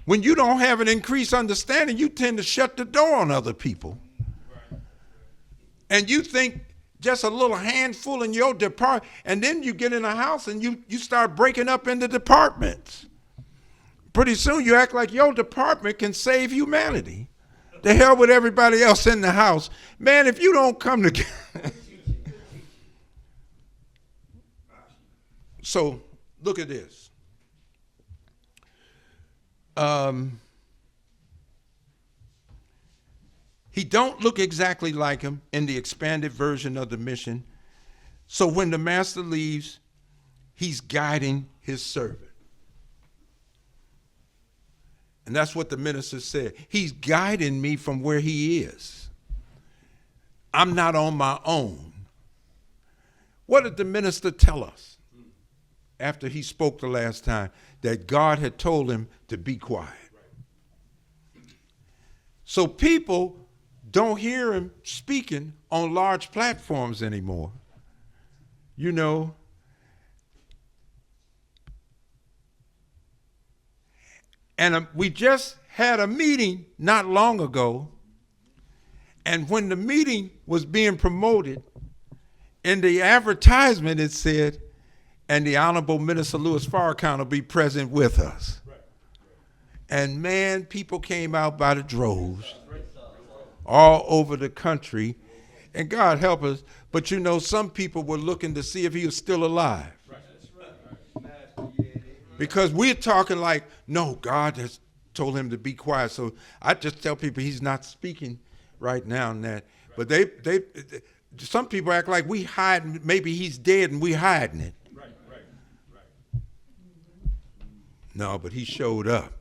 When you don't have an increased understanding, you tend to shut the door on other people. And you think just a little handful in your department, and then you get in a house and you start breaking up into departments. Pretty soon you act like your department can save humanity. The hell with everybody else in the house. Man, if you don't come together. So look at this. He don't look exactly like him in the expanded version of the mission. So when the master leaves, he's guiding his servant. And that's what the minister said. He's guiding me from where he is. I'm not on my own. What did the minister tell us after he spoke the last time? That God had told him to be quiet. So people don't hear him speaking on large platforms anymore. You know, and we just had a meeting not long ago, and when the meeting was being promoted, in the advertisement it said, and the Honorable Minister Louis Farrakhan will be present with us. And man, people came out by the droves all over the country, and God help us, but you know, some people were looking to see if he was still alive. Because we're talking like, no, God has told him to be quiet. So I just tell people he's not speaking right now and that. But some people act like we hide, maybe he's dead and we hiding it. No, but he showed up.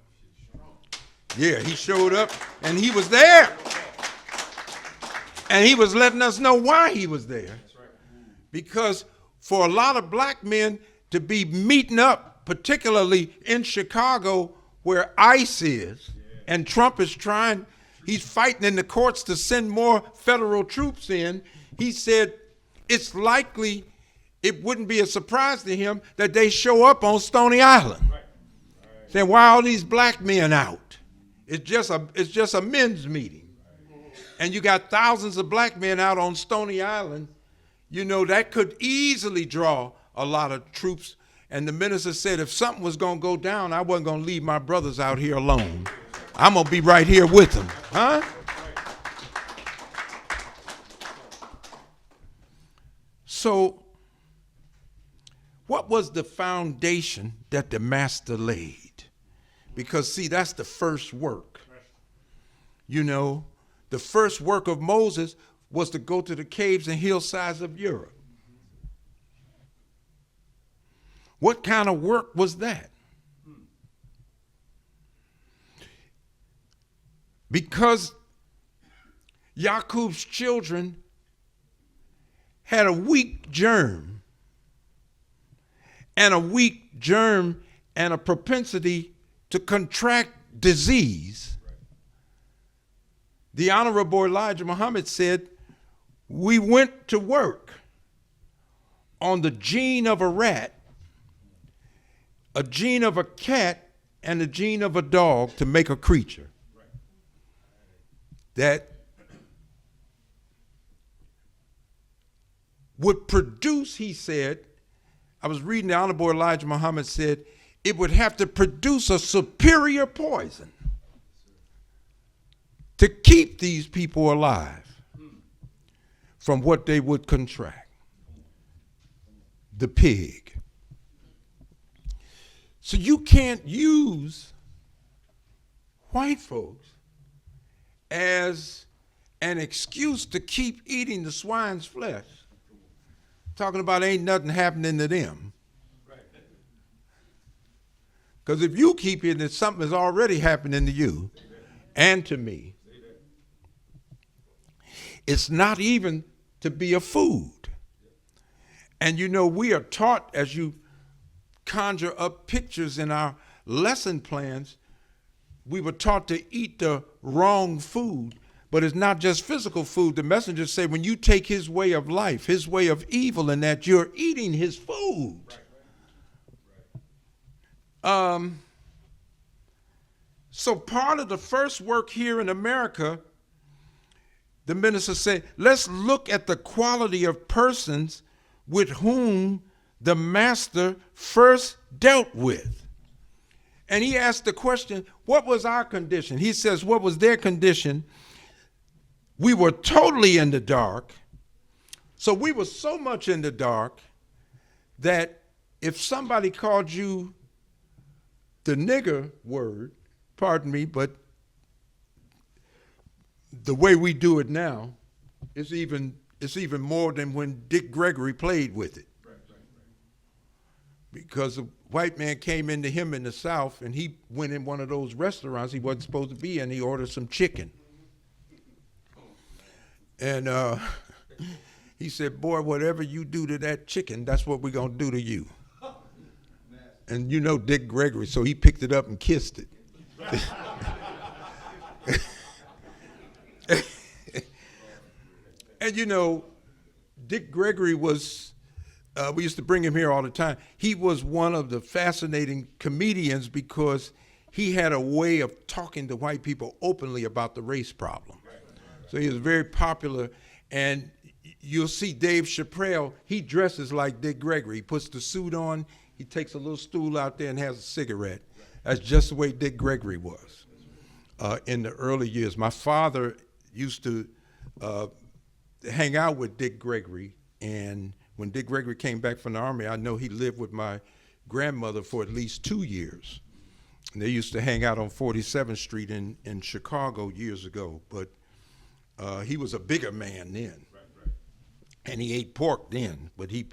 Yeah, he showed up and he was there. And he was letting us know why he was there. Because for a lot of black men to be meeting up, particularly in Chicago where ICE is, and Trump is he's fighting in the courts to send more federal troops in. He said it's likely, it wouldn't be a surprise to him that they show up on Stony Island. Saying, why are all these black men out? It's just a men's meeting. And you got thousands of black men out on Stony Island. You know, that could easily draw a lot of troops. And the minister said, if something was going to go down, I wasn't going to leave my brothers out here alone. I'm going to be right here with them. Huh? So, what was the foundation that the master laid? Because, see, that's the first work. You know, the first work of Moses was to go to the caves and hillsides of Europe. What kind of work was that? Because Yaqub's children had a weak germ and a propensity to contract disease. The Honorable Elijah Muhammad said, we went to work on the gene of a rat, a gene of a cat, and a gene of a dog to make a creature that would produce, he said, I was reading the Honorable Elijah Muhammad said, it would have to produce a superior poison to keep these people alive from what they would contract. The pig. So you can't use white folks as an excuse to keep eating the swine's flesh, talking about ain't nothing happening to them. Because if you keep eating it, something is already happening to you and to me. It's not even to be a food. And you know, we are taught, as you conjure up pictures in our lesson plans, we were taught to eat the wrong food, but it's not just physical food. The messengers say when you take his way of life, his way of evil, and that you're eating his food. So part of the first work here in America the minister said, let's look at the quality of persons with whom the master first dealt with. And he asked the question, what was our condition? He says, what was their condition? We were totally in the dark. So we were so much in the dark that if somebody called you the nigger word, pardon me, but the way we do it now, it's even more than when Dick Gregory played with it. Because a white man came into him in the South, and he went in one of those restaurants he wasn't supposed to be in. He ordered some chicken. And he said, boy, whatever you do to that chicken, that's what we're going to do to you. And you know Dick Gregory, so he picked it up and kissed it. And you know, Dick Gregory was, we used to bring him here all the time. He was one of the fascinating comedians because he had a way of talking to white people openly about the race problem. So he was very popular. And you'll see Dave Chappelle, he dresses like Dick Gregory. He puts the suit on, he takes a little stool out there and has a cigarette. That's just the way Dick Gregory was in the early years. My father used to hang out with Dick Gregory, and when Dick Gregory came back from the Army, I know he lived with my grandmother for at least 2 years. And they used to hang out on 47th Street in Chicago years ago, but he was a bigger man then. And he ate pork then, but he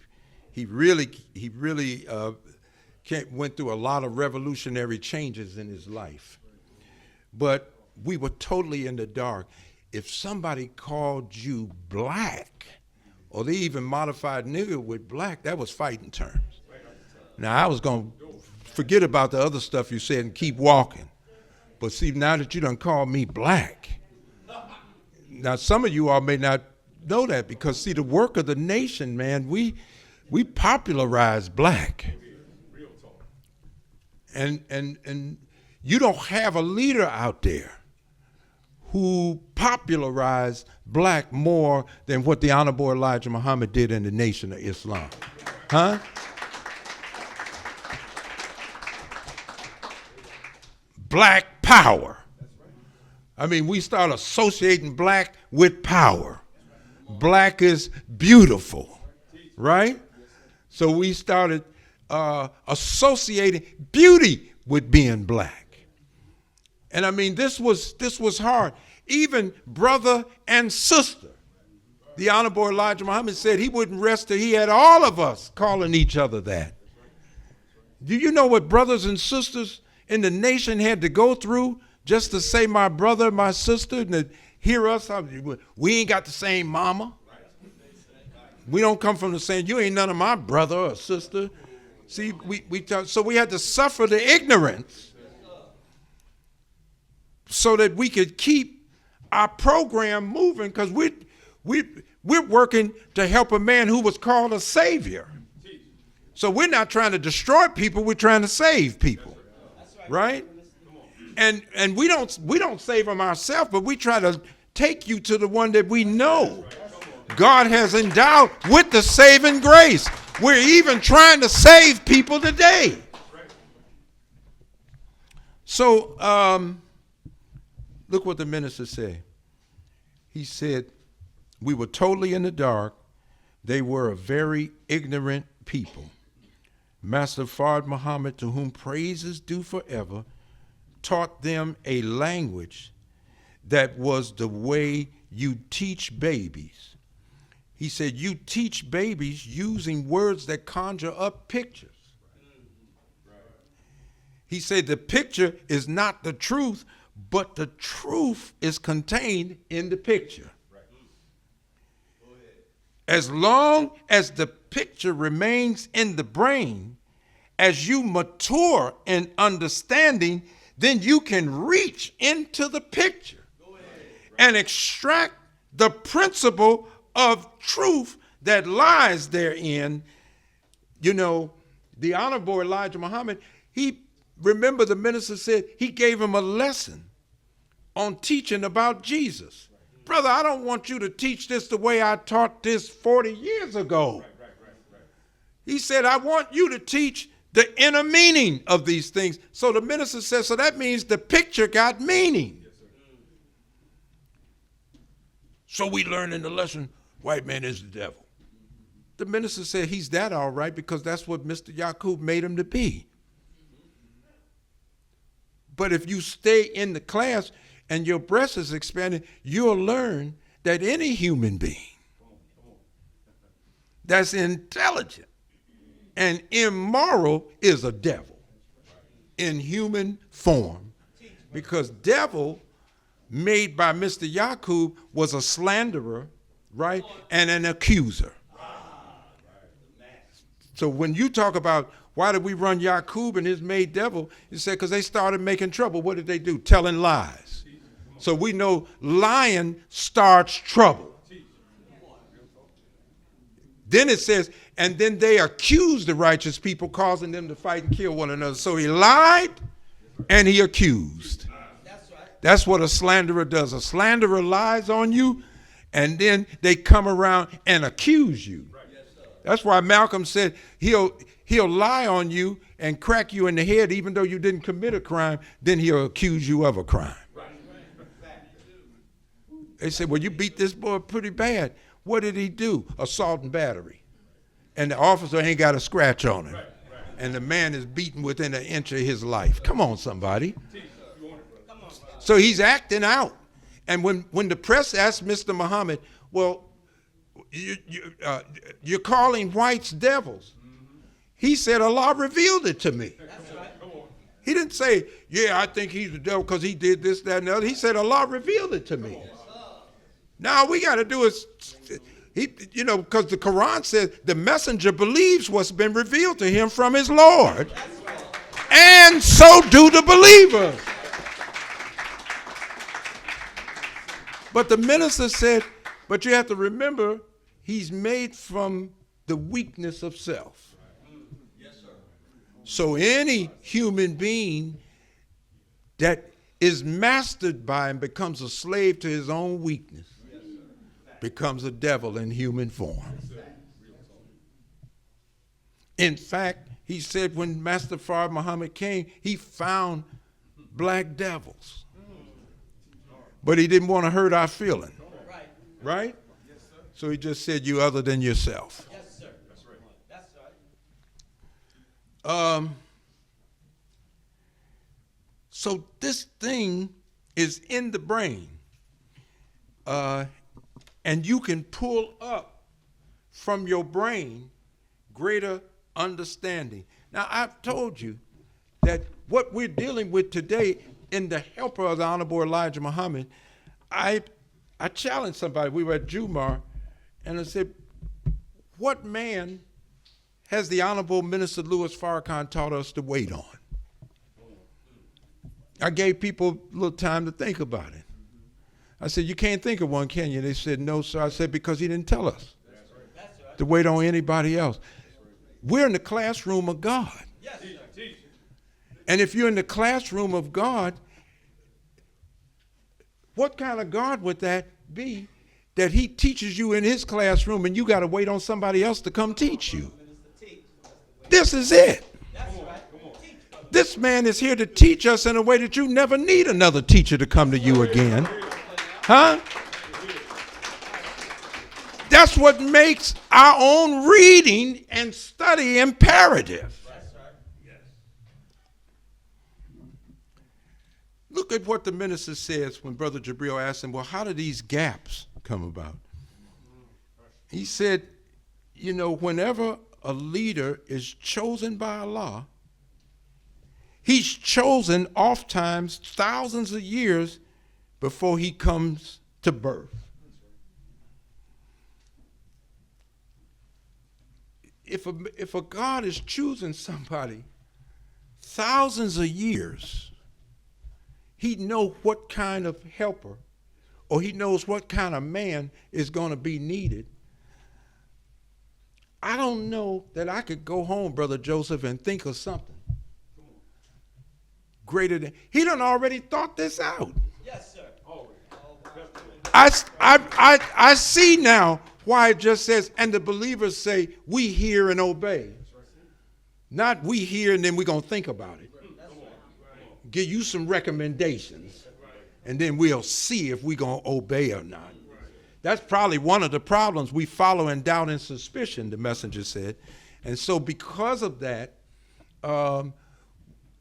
really went through a lot of revolutionary changes in his life. But we were totally in the dark. If somebody called you black, or they even modified nigger with black, that was fighting terms. Now, I was going to forget about the other stuff you said and keep walking. But see, now that you done called me black, now some of you all may not know that because, see, the work of the nation, man, we popularized black. And you don't have a leader out there who popularized black more than what the Honorable Elijah Muhammad did in the Nation of Islam. Huh? Black power. I mean, we start associating black with power. Black is beautiful, right? So we started associating beauty with being black. And I mean, this was hard. Even brother and sister. The Honorable Elijah Muhammad said he wouldn't rest till he had all of us calling each other that. Do you know what brothers and sisters in the nation had to go through just to say my brother, my sister, and to hear us? We ain't got the same mama. We don't come from the same, you ain't none of my brother or sister. See, so we had to suffer the ignorance so that we could keep our program moving, because we're working to help a man who was called a savior. So we're not trying to destroy people, we're trying to save people, right? And we don't save them ourselves, but we try to take you to the one that we know God has endowed with the saving grace. We're even trying to save people today. So look what the minister said. He said, we were totally in the dark. They were a very ignorant people. Master Fard Muhammad, to whom praise is due forever, taught them a language that was the way you teach babies. He said, you teach babies using words that conjure up pictures. He said, the picture is not the truth, but the truth is contained in the picture. As long as the picture remains in the brain, as you mature in understanding, then you can reach into the picture and extract the principle of truth that lies therein. You know, the Honorable Elijah Muhammad, remember the minister said he gave him a lesson on teaching about Jesus. Brother, I don't want you to teach this the way I taught this 40 years ago. He said, I want you to teach the inner meaning of these things. So the minister said, so that means the picture got meaning. Yes, so we learn in the lesson, white man is the devil. The minister said, he's that all right because that's what Mr. Yaqub made him to be. But if you stay in the class and your breast is expanding, you'll learn that any human being that's intelligent and immoral is a devil in human form. Because devil made by Mr. Yaqub was a slanderer, right? And an accuser. So when you talk about why did we run Yaqub and his made devil, you said because they started making trouble. What did they do? Telling lies. So we know lying starts trouble. Then it says, and then they accused the righteous people, causing them to fight and kill one another. So he lied and he accused. That's what a slanderer does. A slanderer lies on you, and then they come around and accuse you. That's why Malcolm said he'll lie on you and crack you in the head even though you didn't commit a crime, then he'll accuse you of a crime. They said, well, you beat this boy pretty bad. What did he do? Assault and battery. And the officer ain't got a scratch on him. And the man is beaten within an inch of his life. Come on, somebody. So he's acting out. And when the press asked Mr. Muhammad, well, you're calling whites devils. He said, Allah revealed it to me. He didn't say, yeah, I think he's the devil because he did this, that, and the other. He said, Allah revealed it to me. Now all we got to do is, because the Quran says the messenger believes what's been revealed to him from his Lord. And so do the believers. But the minister said, but you have to remember, he's made from the weakness of self. So any human being that is mastered by and becomes a slave to his own weakness becomes a devil in human form. In fact, he said when Master Farrakhan Muhammad came, he found black devils. But he didn't want to hurt our feeling. Right? So he just said, you other than yourself. Yes, sir. That's right. That's right. So this thing is in the brain. And you can pull up from your brain greater understanding. Now, I've told you that what we're dealing with today in the helper of the Honorable Elijah Muhammad, I challenged somebody. We were at Jumar, and I said, what man has the Honorable Minister Louis Farrakhan taught us to wait on? I gave people a little time to think about it. I said, you can't think of one, can you? They said, no, sir. I said, because he didn't tell us to wait on anybody else. We're in the classroom of God. And if you're in the classroom of God, what kind of God would that be that he teaches you in his classroom and you got to wait on somebody else to come teach you? This is it. This man is here to teach us in a way that you never need another teacher to come to you again. Huh? That's what makes our own reading and study imperative. Look at what the minister says when Brother Jabril asked him, well, how do these gaps come about? He said, whenever a leader is chosen by Allah, he's chosen oftentimes thousands of years before he comes to birth. If a God is choosing somebody thousands of years, he knows what kind of helper or he knows what kind of man is going to be needed. I don't know that I could go home, Brother Joseph, and think of something greater than, he done already thought this out. Yes, sir. I see now why it just says, and the believers say, we hear and obey. Not we hear and then we're going to think about it. Give you some recommendations, and then we'll see if we're going to obey or not. That's probably one of the problems. We follow in doubt and suspicion, the messenger said. And so because of that, all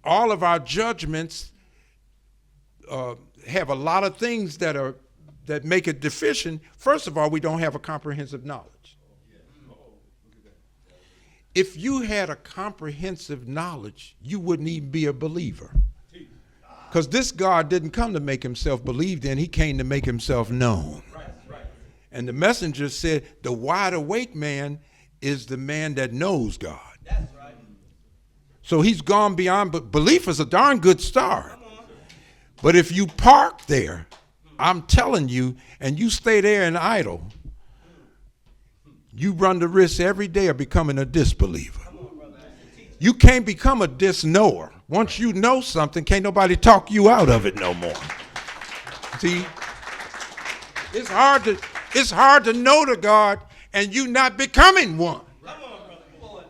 of our judgments have a lot of things that make it deficient. First of all, we don't have a comprehensive knowledge. If you had a comprehensive knowledge, you wouldn't even be a believer. Because this God didn't come to make himself believed in, he came to make himself known. And the messenger said, the wide awake man is the man that knows God. That's right. So he's gone beyond, but belief is a darn good start. But if you park there, I'm telling you, and you stay there and idle, you run the risk every day of becoming a disbeliever. You can't become a disknower. Once you know something, can't nobody talk you out of it no more. See, it's hard to know the God and you not becoming one.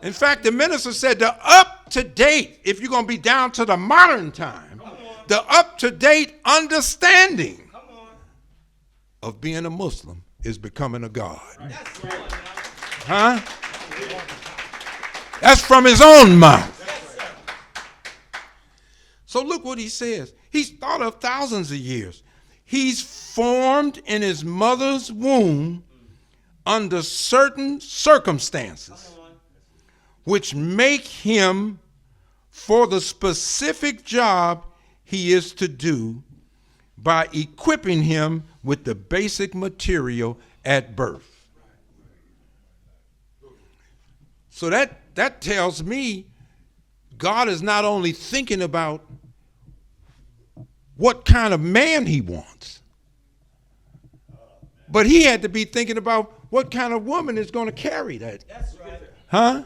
In fact, the minister said the up-to-date, if you're going to be down to the modern time, the up-to-date understanding of being a Muslim is becoming a God. Huh? That's from his own mouth. So look what he says. He's thought of thousands of years. He's formed in his mother's womb under certain circumstances which make him for the specific job he is to do by equipping him with the basic material at birth. So that tells me God is not only thinking about what kind of man he wants, but he had to be thinking about what kind of woman is going to carry that. That's right. Huh?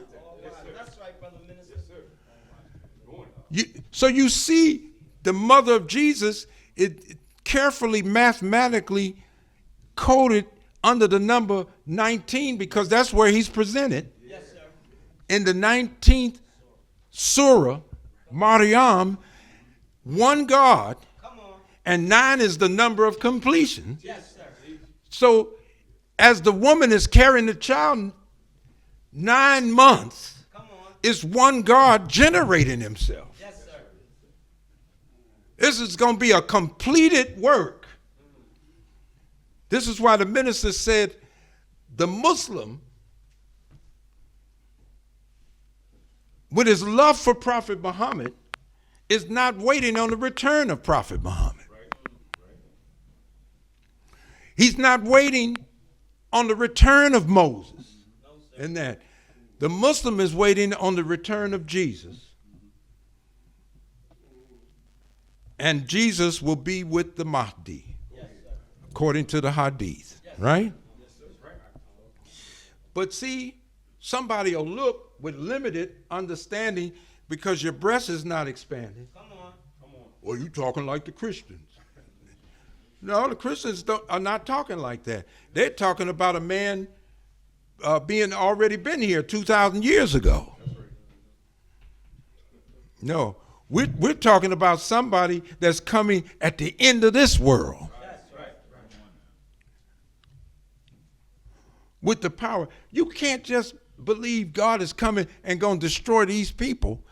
That's right, brother minister. So you see the mother of Jesus, it carefully mathematically coded under the number 19 because that's where he's presented. Yes, sir. In the 19th Surah, Maryam, one God, and 9 is the number of completion. Yes, sir. So as the woman is carrying the child 9 months, is one God generating himself. Yes, sir. This is going to be a completed work. This is why the minister said the Muslim, with his love for Prophet Muhammad, is not waiting on the return of Prophet Muhammad. He's not waiting on the return of Moses. And that the Muslim is waiting on the return of Jesus. And Jesus will be with the Mahdi, according to the Hadith, right? But see, somebody will look with limited understanding because your breast is not expanding. Come on. Well, you talking like the Christians. No, the Christians are not talking like that. They're talking about a man being already been here 2,000 years ago. No, we're talking about somebody that's coming at the end of this world. That's right. With the power. You can't just believe God is coming and going to destroy these people,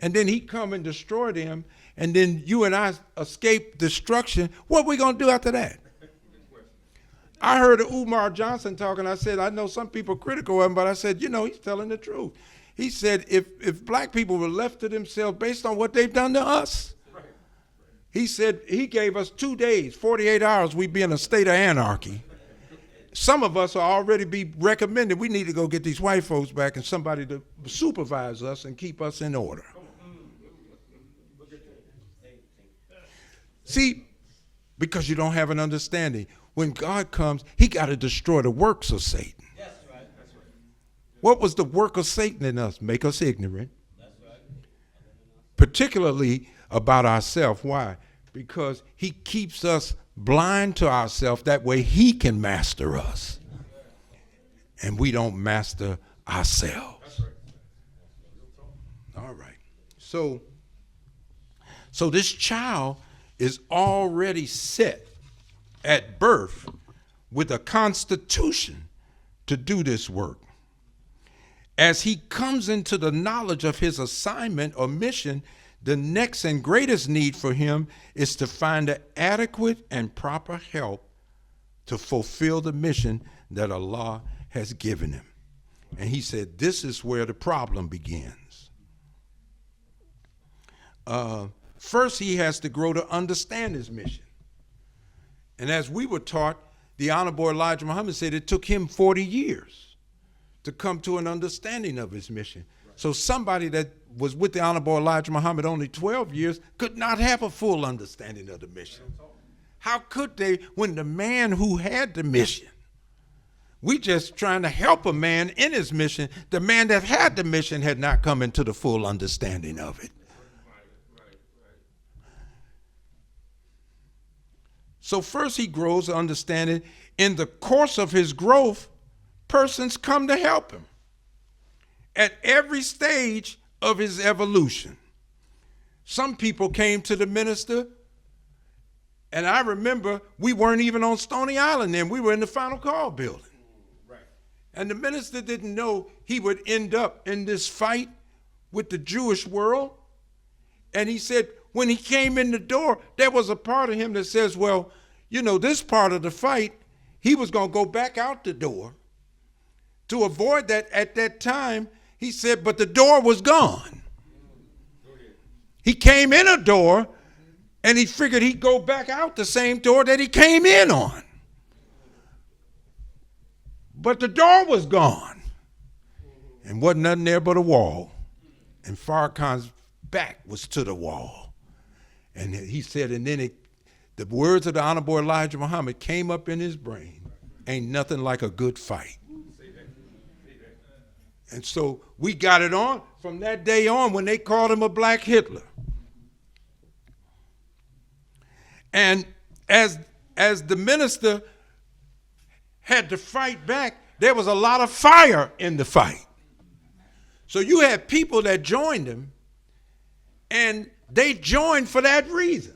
and then he come and destroy them, and then you and I escape destruction. What are we going to do after that? I heard of Umar Johnson talking. I said, I know some people are critical of him, but I said, he's telling the truth. He said, if black people were left to themselves based on what they've done to us, he said he gave us 2 days, 48 hours, we'd be in a state of anarchy. Some of us will already be recommended. We need to go get these white folks back and somebody to supervise us and keep us in order. See, because you don't have an understanding. When God comes, he got to destroy the works of Satan. That's right. That's right. What was the work of Satan in us? Make us ignorant. That's right. Particularly about ourselves. Why? because he keeps us blind to ourselves. That way he can master us. And we don't master ourselves. All right. So this child is already set at birth with a constitution to do this work. As he comes into the knowledge of his assignment or mission, the next and greatest need for him is to find the adequate and proper help to fulfill the mission that Allah has given him. And he said, this is where the problem begins. First, he has to grow to understand his mission. And as we were taught, the Honorable Elijah Muhammad said it took him 40 years to come to an understanding of his mission. So somebody that was with the Honorable Elijah Muhammad only 12 years could not have a full understanding of the mission. How could they when the man who had the mission, we just trying to help a man in his mission, the man that had the mission had not come into the full understanding of it. So first he grows to understanding. In the course of his growth, persons come to help him at every stage of his evolution. Some people came to the minister, and I remember we weren't even on Stony Island then. We were in the Final Call building. Right. And the minister didn't know he would end up in this fight with the Jewish world. And he said when he came in the door, there was a part of him that says, well, you know, this part of the fight, he was going to go back out the door. To avoid that at that time, he said, but the door was gone. He came in a door, and he figured he'd go back out the same door that he came in on. But the door was gone. And wasn't nothing there but a wall. And Farrakhan's back was to the wall. And he said, and then the words of the Honorable Elijah Muhammad came up in his brain. Ain't nothing like a good fight. And so we got it on from that day on when they called him a black Hitler. And as the minister had to fight back, there was a lot of fire in the fight. So you had people that joined him, and they joined for that reason.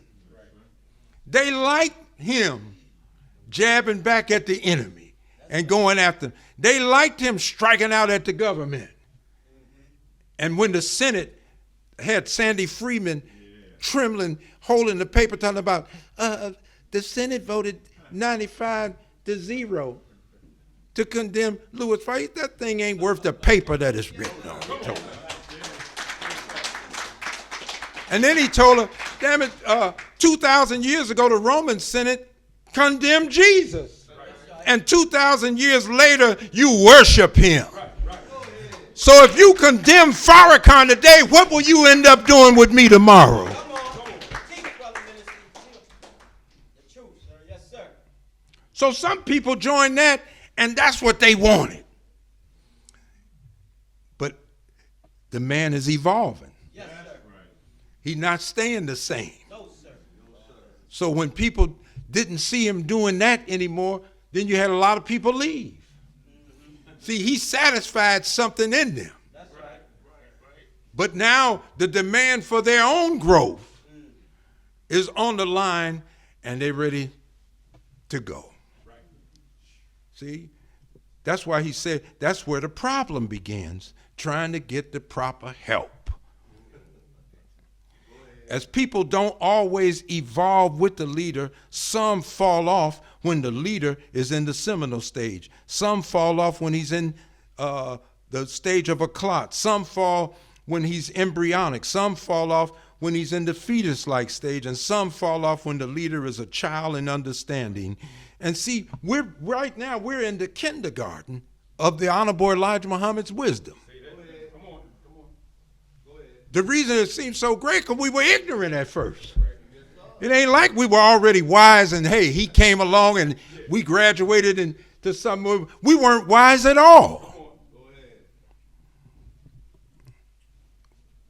They liked him jabbing back at the enemy and going after him. They liked him striking out at the government. And when the Senate had Sandy Freeman trembling, holding the paper, talking about the Senate voted 95-0 to condemn Louis Farrakhan. That thing ain't worth the paper that it's written on. And then he told her, damn it, 2,000 years ago, the Roman Senate condemned Jesus. And 2,000 years later, you worship him. So if you condemn Farrakhan today, what will you end up doing with me tomorrow? So some people joined that, and that's what they wanted. But the man is evolving. Yes, sir. He's not staying the same. No, sir. So when people didn't see him doing that anymore, then you had a lot of people leave. See, he satisfied something in them. That's right. But now the demand for their own growth is on the line, and they're ready to go. Right. See, that's why he said that's where the problem begins, trying to get the proper help. As people don't always evolve with the leader, some fall off when the leader is in the seminal stage. Some fall off when he's in the stage of a clot. Some fall when he's embryonic. Some fall off when he's in the fetus-like stage. And some fall off when the leader is a child in understanding. And see, right now we're in the kindergarten of the Honorable Elijah Muhammad's wisdom. The reason it seems so great because we were ignorant at first. It ain't like we were already wise and, hey, he came along and we graduated into something. We weren't wise at all.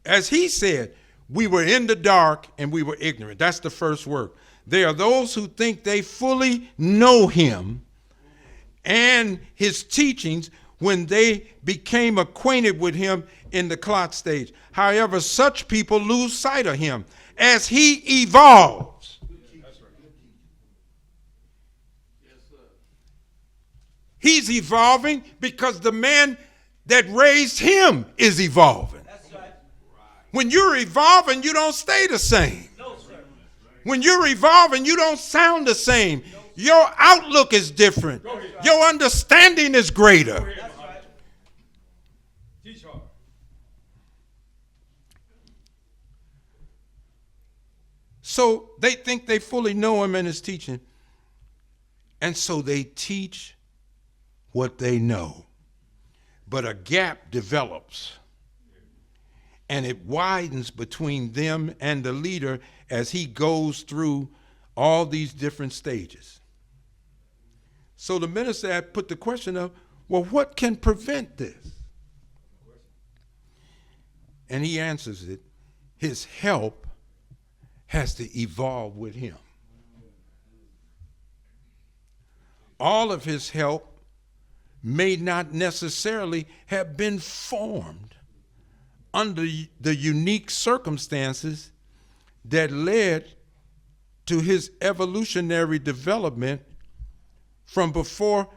As he said, We were in the dark and we were ignorant. That's the first word. There are those who think they fully know him and his teachings when they became acquainted with him in the clot stage. However, such people lose sight of him as he evolves. He's evolving because the man that raised him is evolving. That's right. When you're evolving, you don't stay the same. No, sir. When you're evolving, you don't sound the same. Your outlook is different. Your understanding is greater. That's right. Teach hard. So they think they fully know him and his teaching. And so they teach what they know. But a gap develops. And it widens between them and the leader as he goes through all these different stages. So the minister had put the question of, well, what can prevent this? And he answers it. His help has to evolve with him. All of his help may not necessarily have been formed under the unique circumstances that led to his evolutionary development from before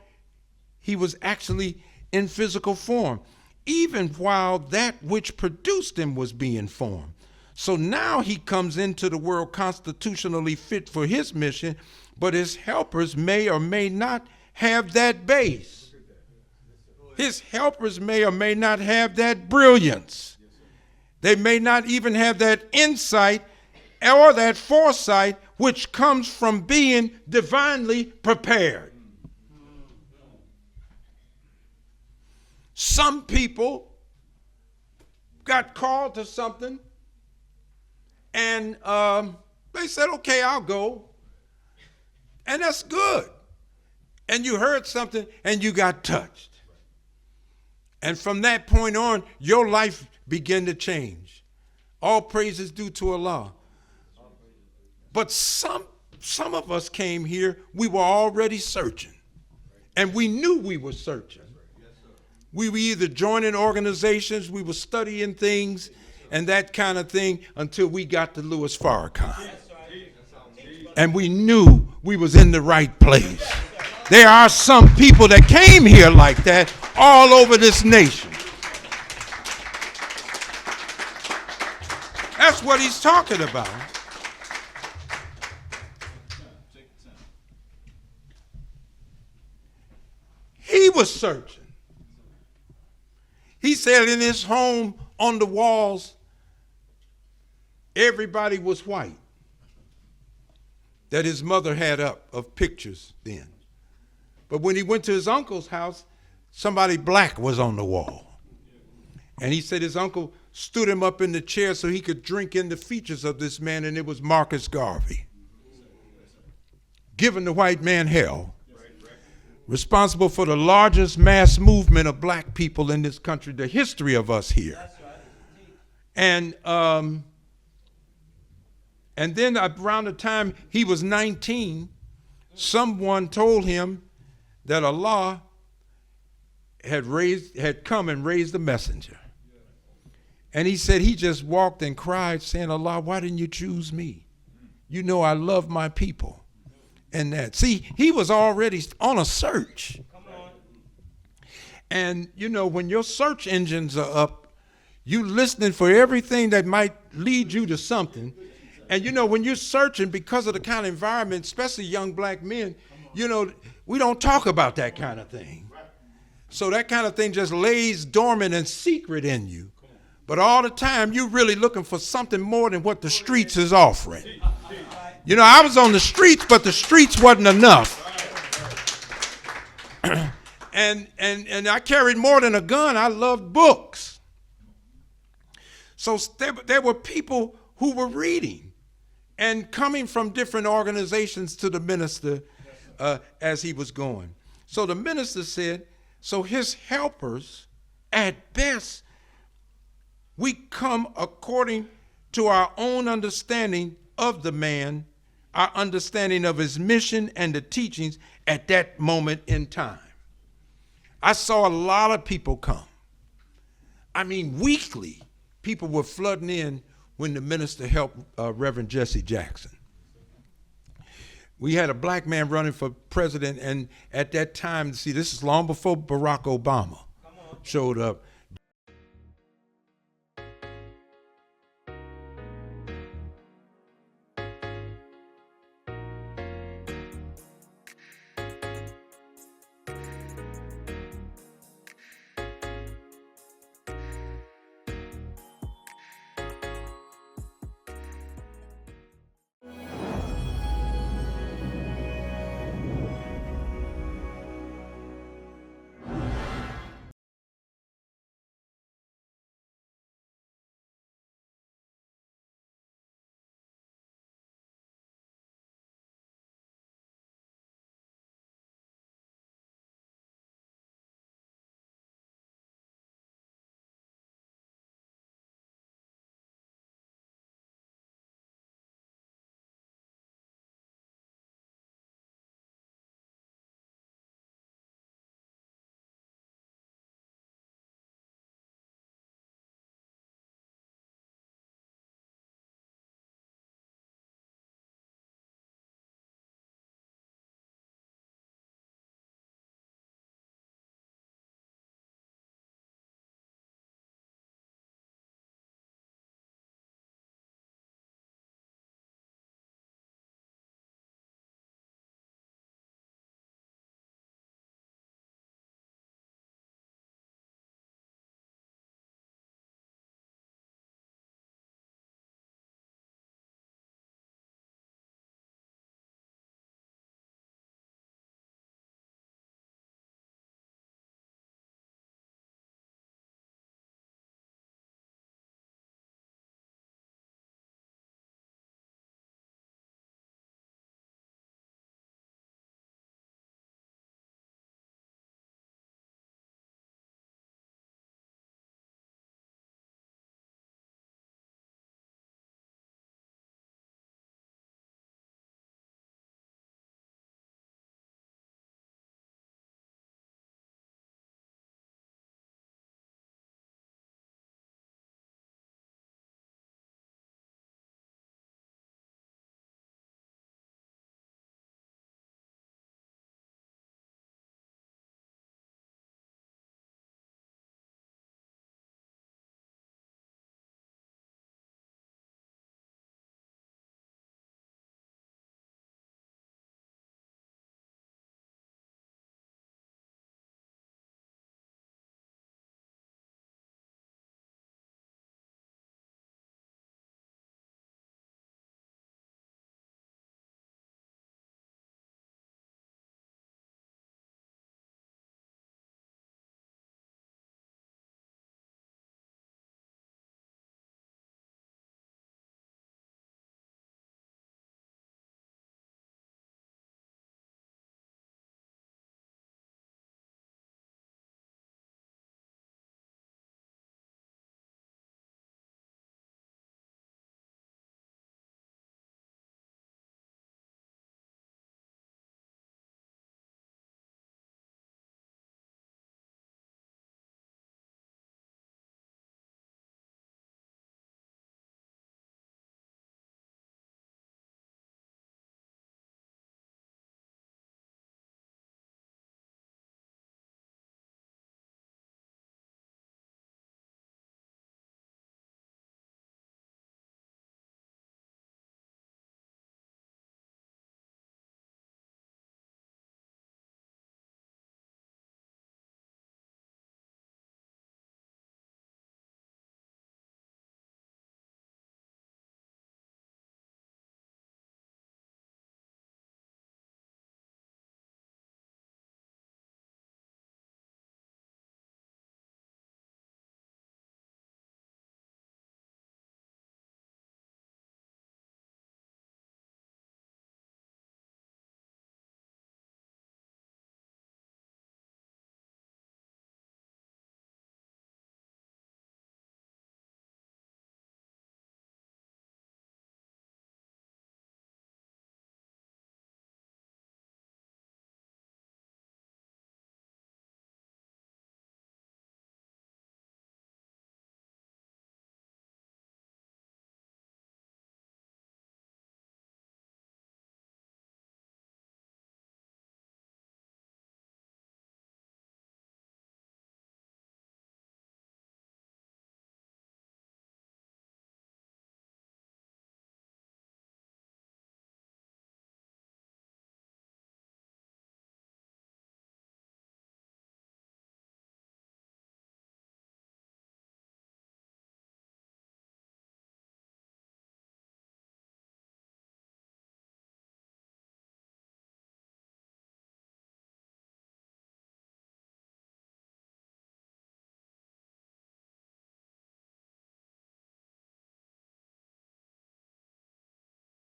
he was actually in physical form, even while that which produced him was being formed. So now he comes into the world constitutionally fit for his mission, but his helpers may or may not have that base. His helpers may or may not have that brilliance. They may not even have that insight or that foresight which comes from being divinely prepared. Some people got called to something and they said, okay, I'll go. And that's good. And you heard something and you got touched. And from that point on, your life began to change. All praise is due to Allah. But some of us came here, we were already searching. And we knew we were searching. We were either joining organizations, we were studying things, and that kind of thing until we got to Louis Farrakhan. And we knew we was in the right place. There are some people that came here like that all over this nation. That's what he's talking about. He was searching. He said in his home on the walls, everybody was white that his mother had up of pictures then. But when he went to his uncle's house, somebody black was on the wall. And he said his uncle stood him up in the chair so he could drink in the features of this man, and it was Marcus Garvey. Giving the white man hell. Responsible for the largest mass movement of black people in this country, the history of us here. And then around the time he was 19, someone told him that Allah had come and raised a messenger. And he said he just walked and cried saying, Allah, why didn't you choose me? You know I love my people. And that. See, he was already on a search. And, you know, when your search engines are up, you listening for everything that might lead you to something. And, you know, when you're searching because of the kind of environment, especially young black men, you know, we don't talk about that kind of thing. So that kind of thing just lays dormant and secret in you. But all the time, you're really looking for something more than what the streets is offering. You know, I was on the streets, but the streets wasn't enough. and I carried more than a gun. I loved books. So there were people who were reading and coming from different organizations to the minister as he was going. So the minister said, so his helpers, at best, we come according to our own understanding of the man, our understanding of his mission and the teachings at that moment in time. I saw a lot of people come. I mean, weekly, people were flooding in when the minister helped Reverend Jesse Jackson. We had a black man running for president, and at that time, see, this is long before Barack Obama showed up.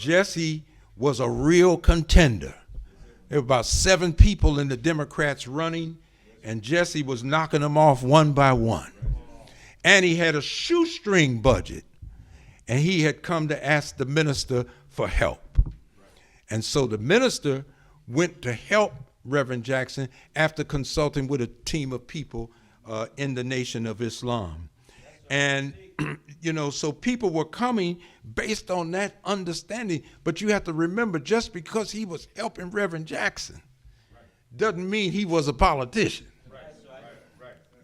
Jesse was a real contender. There were about 7 people in the Democrats running, and Jesse was knocking them off one by one. And he had a shoestring budget, and he had come to ask the minister for help. And so the minister went to help Reverend Jackson after consulting with a team of people in the Nation of Islam. And, so people were coming based on that understanding. But you have to remember, just because he was helping Reverend Jackson doesn't mean he was a politician.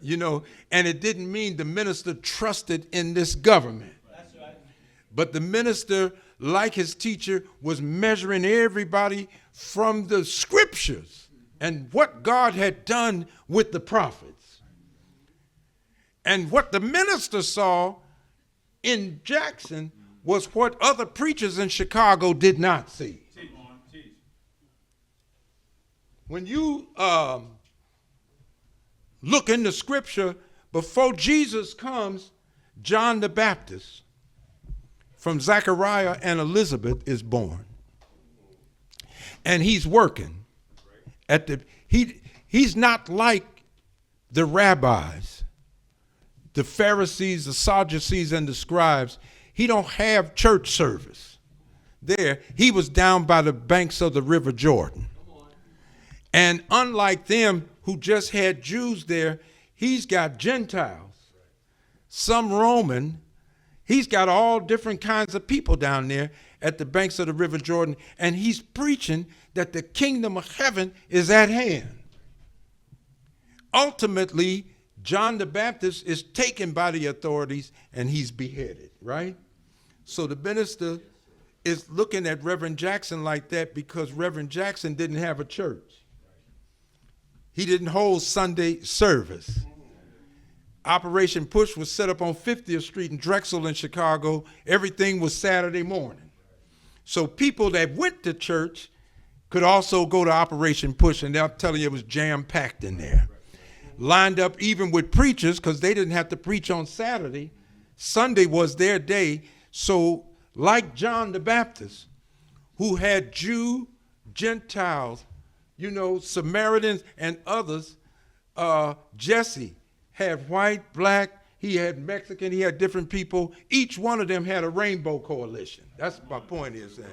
And it didn't mean the minister trusted in this government. But the minister, like his teacher, was measuring everybody from the scriptures and what God had done with the prophets. And what the minister saw in Jackson was what other preachers in Chicago did not see. When you look in the scripture, before Jesus comes, John the Baptist from Zechariah and Elizabeth is born. And he's working at he's not like the rabbis, the Pharisees, the Sadducees, and the scribes. He don't have church service there. He was down by the banks of the River Jordan. And unlike them who just had Jews there, he's got Gentiles, some Roman. He's got all different kinds of people down there at the banks of the River Jordan, and he's preaching that the kingdom of heaven is at hand. Ultimately, John the Baptist is taken by the authorities and he's beheaded, right? So the minister is looking at Reverend Jackson like that because Reverend Jackson didn't have a church. He didn't hold Sunday service. Operation Push was set up on 50th Street in Drexel in Chicago. Everything was Saturday morning. So people that went to church could also go to Operation Push, and I'm telling you, it was jam-packed in there. Lined up even with preachers because they didn't have to preach on Saturday. Sunday was their day. So like John the Baptist, who had Jew, Gentiles, Samaritans and others, Jesse had white, black, he had Mexican, he had different people. Each one of them had a rainbow coalition. That's my point is that.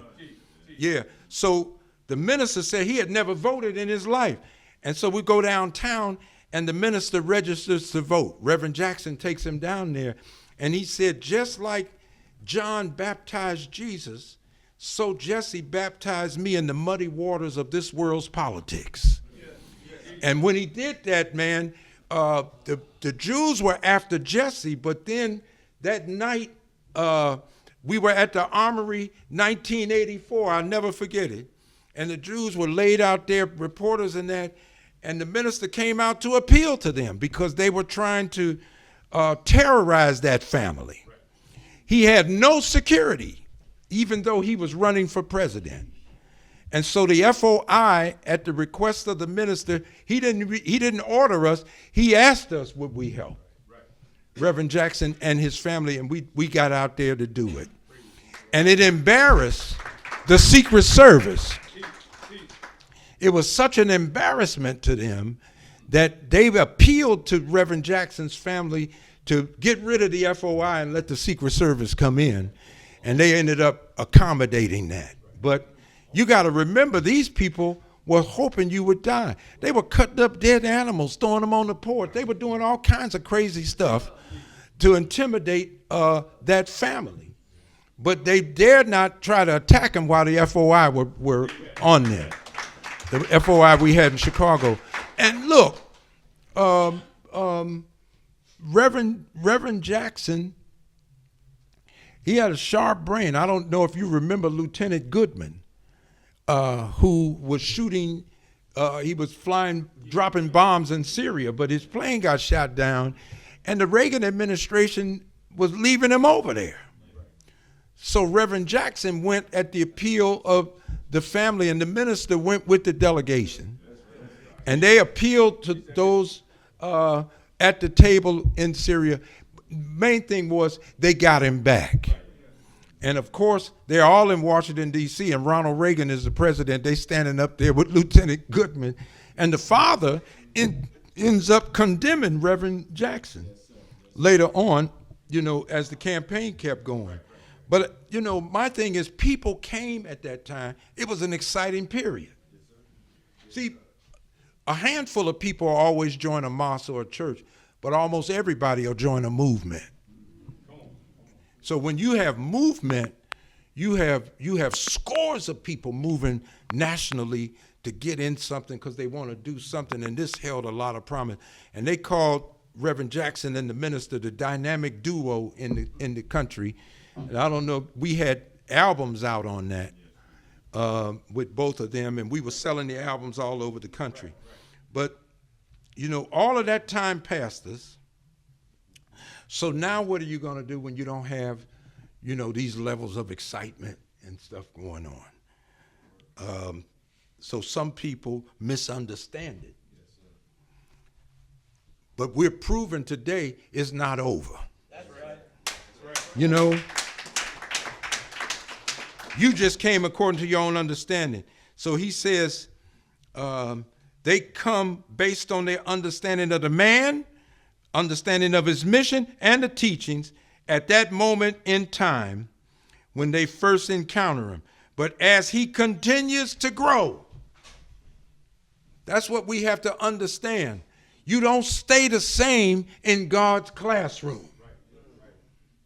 Yeah, so the minister said he had never voted in his life. And so we go downtown and the minister registers to vote. Reverend Jackson takes him down there and he said, just like John baptized Jesus, so Jesse baptized me in the muddy waters of this world's politics. And when he did that, man, the Jews were after Jesse, but then that night we were at the Armory, 1984, I'll never forget it, and the Jews were laid out there, reporters and that, and the minister came out to appeal to them because they were trying to terrorize that family. He had no security, even though he was running for president. And so the FOI, at the request of the minister, he didn't order us. He asked us would we help Reverend Jackson and his family, and we got out there to do it. And it embarrassed the Secret Service. It was such an embarrassment to them that they appealed to Reverend Jackson's family to get rid of the FOI and let the Secret Service come in. And they ended up accommodating that. But you got to remember, these people were hoping you would die. They were cutting up dead animals, throwing them on the porch. They were doing all kinds of crazy stuff to intimidate that family. But they dared not try to attack them while the FOI were on there. The FOI we had in Chicago. And look, Reverend Jackson, he had a sharp brain. I don't know if you remember Lieutenant Goodman, who was shooting, he was dropping bombs in Syria, but his plane got shot down, and the Reagan administration was leaving him over there. So Reverend Jackson went at the appeal of the family, and the minister went with the delegation. And they appealed to those at the table in Syria. Main thing was they got him back. And of course, they're all in Washington, D.C., and Ronald Reagan is the president. They standing up there with Lieutenant Goodman. And the father ends up condemning Reverend Jackson later on, as the campaign kept going. But, my thing is people came at that time. It was an exciting period. See, a handful of people always join a mosque or a church, but almost everybody will join a movement. So when you have movement, you have scores of people moving nationally to get in something because they want to do something, and this held a lot of promise. And they called Reverend Jackson and the minister the dynamic duo in the country. And I don't know, we had albums out on that with both of them, and we were selling the albums all over the country. But, all of that time passed us. So now what are you going to do when you don't have, these levels of excitement and stuff going on? So some people misunderstand it. But we're proven today it's not over. That's right. You just came according to your own understanding. So he says they come based on their understanding of the man, understanding of his mission and the teachings at that moment in time when they first encounter him. But as he continues to grow, that's what we have to understand. You don't stay the same in God's classroom.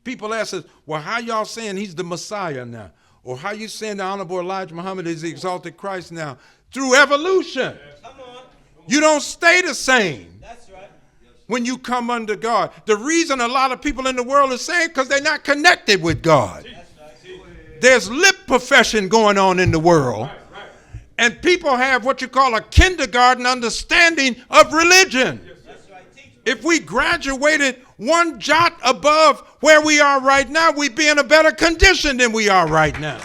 People ask us, well, how y'all saying he's the Messiah now? Or how you saying the Honorable Elijah Muhammad is the exalted Christ now? Through evolution. You don't stay the same. That's right. When you come under God. The reason a lot of people in the world are saying because they're not connected with God. There's lip profession going on in the world. And people have what you call a kindergarten understanding of religion. If we graduated one jot above where we are right now, we'd be in a better condition than we are right now.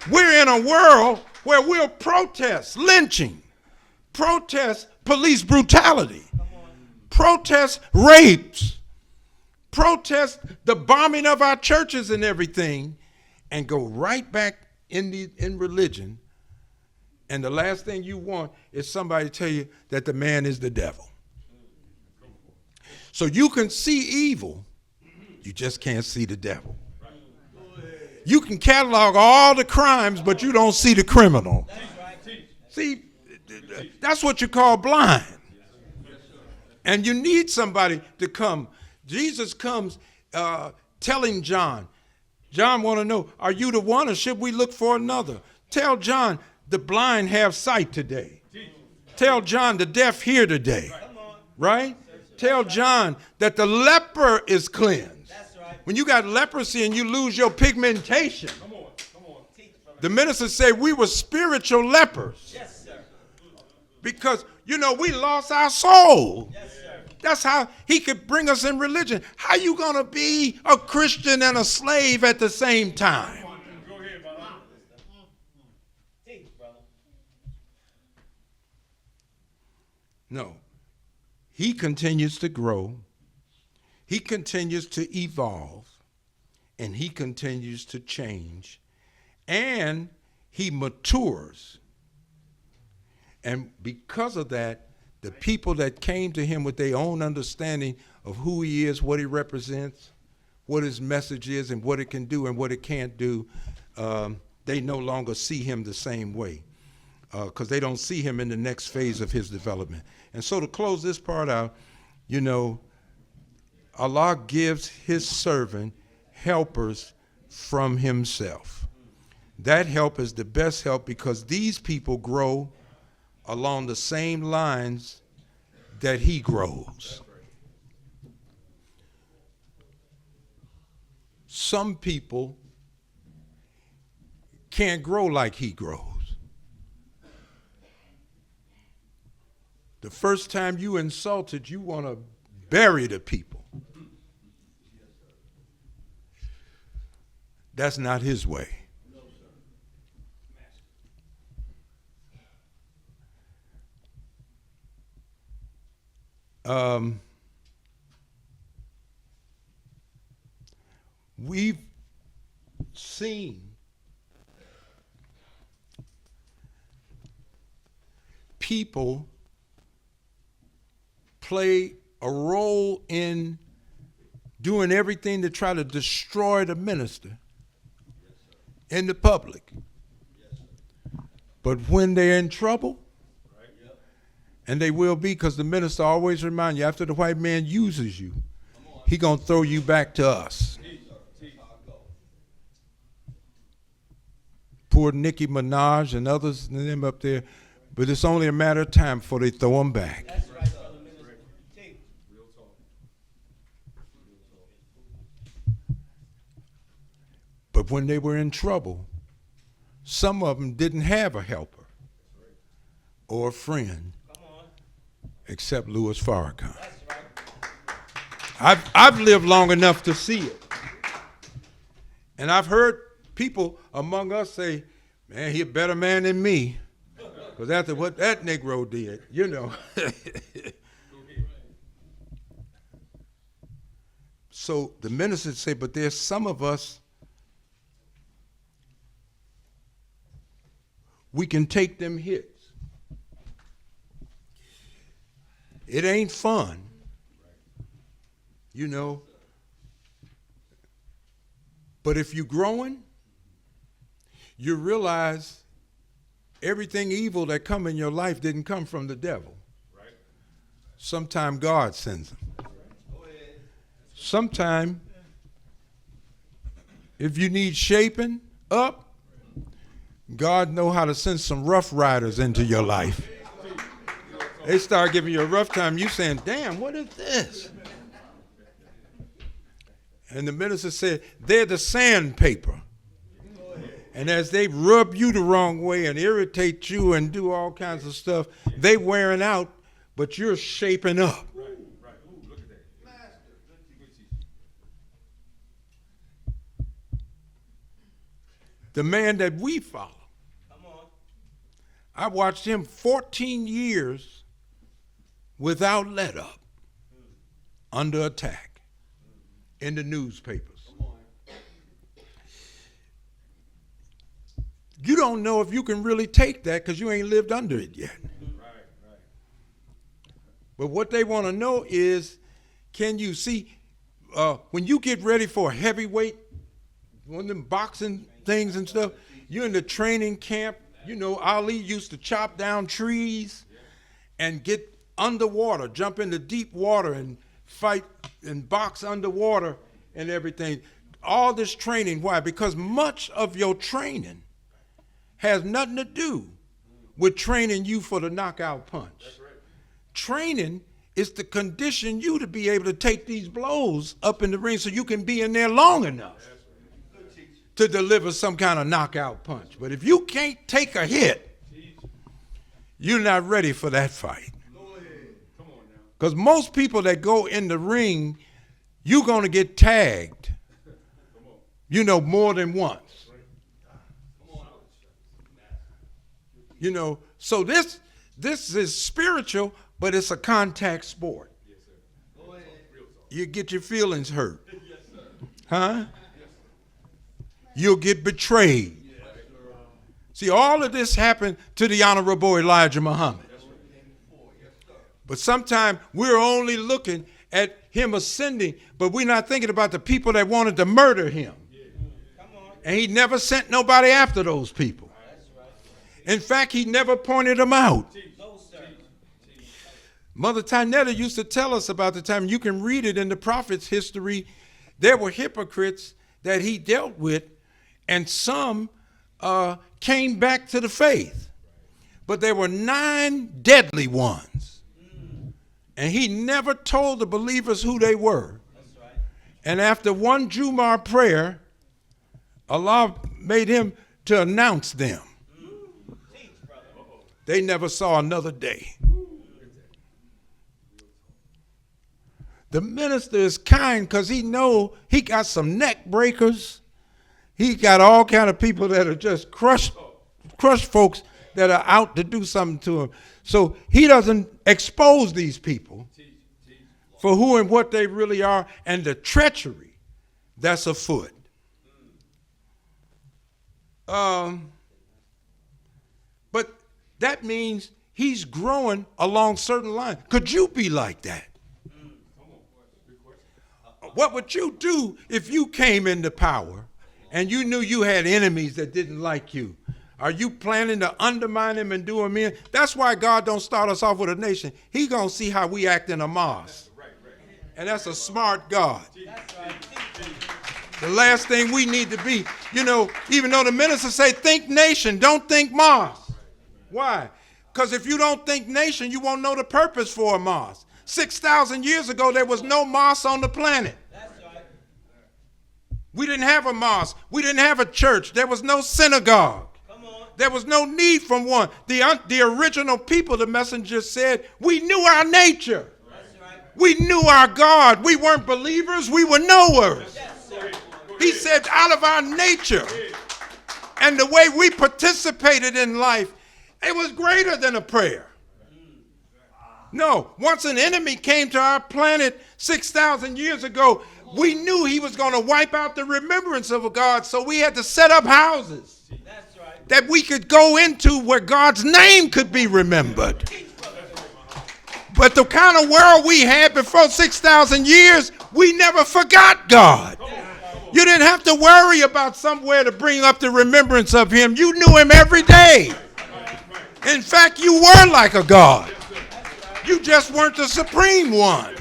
We're in a world where we'll protest lynching, protest police brutality, protest rapes, protest the bombing of our churches and everything, and go right back in religion. And the last thing you want is somebody to tell you that the man is the devil. So you can see evil, you just can't see the devil. You can catalog all the crimes, but you don't see the criminal. See, that's what you call blind. And you need somebody to come. Jesus comes telling John want to know, are you the one or should we look for another? Tell John, the blind have sight today. Tell John, the deaf hear today. Right? Tell John that the leper is cleansed. When you got leprosy and you lose your pigmentation. The minister said we were spiritual lepers. Because, we lost our soul. That's how he could bring us in religion. How you going to be a Christian and a slave at the same time? No. He continues to grow. He continues to evolve. And he continues to change. And he matures. And because of that, the people that came to him with their own understanding of who he is, what he represents, what his message is, and what it can do and what it can't do, they no longer see him the same way because they don't see him in the next phase of his development. And so to close this part out, Allah gives his servant helpers from himself. That help is the best help because these people grow along the same lines that he grows. Some people can't grow like he grows. The first time you insulted, you want to bury the people. That's not his way. we've seen people play a role in doing everything to try to destroy the minister in the public. But when they're in trouble, and they will be, because the minister always reminds you, after the white man uses you, he gonna throw you back to us. Poor Nicki Minaj and others and them up there, but it's only a matter of time before they throw them back. That's right, brother minister. Real talk. But when they were in trouble, some of them didn't have a helper or a friend except Louis Farrakhan. I've lived long enough to see it. And I've heard people among us say, man, he a better man than me. Because after what that Negro did, you know. So the minister said, but there's some of us, we can take them hits. It ain't fun, you know. But if you're growing, you realize everything evil that come in your life didn't come from the devil. Right. Sometime God sends them. Sometime, if you need shaping up, God know how to send some rough riders into your life. They start giving you a rough time. You saying, damn, what is this? And the minister said, they're the sandpaper. And as they rub you the wrong way and irritate you and do all kinds of stuff, they wearing out, but you're shaping up. Right. Ooh, look at that. The man that we follow, I watched him 14 years without let up, under attack in the newspapers. You don't know if you can really take that because you ain't lived under it yet. Right. But what they want to know is, can you see, when you get ready for a heavyweight, one of them boxing things and stuff, you're in the training camp. You know, Ali used to chop down trees and get underwater, jump into deep water and fight and box underwater and everything. All this training, why? Because much of your training has nothing to do with training you for the knockout punch. That's right. Training is to condition you to be able to take these blows up in the ring so you can be in there long enough to deliver some kind of knockout punch. But if you can't take a hit, you're not ready for that fight. Come on now. Because most people that go in the ring, you're going to get tagged, you know, more than once. You know, so this is spiritual, but it's a contact sport. Yes, sir. You get your feelings hurt. Yes, sir. Huh? You'll get betrayed. Yes, see, all of this happened to the Honorable Elijah Muhammad. But sometimes we're only looking at him ascending, but we're not thinking about the people that wanted to murder him. And he never sent nobody after those people. In fact, he never pointed them out. Mother Tynetta used to tell us about the time, you can read it in the prophet's history, there were hypocrites that he dealt with, and some came back to the faith. But there were 9 deadly ones. And he never told the believers who they were. And after one Jumu'ah prayer, Allah made him to announce them. They never saw another day. The minister is kind because he know he got some neck breakers. He got all kind of people that are just crush folks that are out to do something to him. So he doesn't expose these people for who and what they really are and the treachery that's afoot. But that means he's growing along certain lines. Could you be like that? What would you do if you came into power and you knew you had enemies that didn't like you? Are you planning to undermine them and do them in? That's why God don't start us off with a nation. He gonna see how we act in a mosque. And that's a smart God. The last thing we need to be, even though the ministers say think nation, don't think mosque. Why? Because if you don't think nation, you won't know the purpose for a mosque. 6,000 years ago, there was no mosque on the planet. We didn't have a mosque. We didn't have a church. There was no synagogue. There was no need for one. The original people, the messenger said, we knew our nature. We knew our God. We weren't believers. We were knowers. He said, out of our nature and the way we participated in life, it was greater than a prayer. No, once an enemy came to our planet 6,000 years ago, we knew he was going to wipe out the remembrance of a God, so we had to set up houses that we could go into where God's name could be remembered. But the kind of world we had before 6,000 years, we never forgot God. You didn't have to worry about somewhere to bring up the remembrance of him. You knew him every day. In fact, you were like a God. You just weren't the supreme one.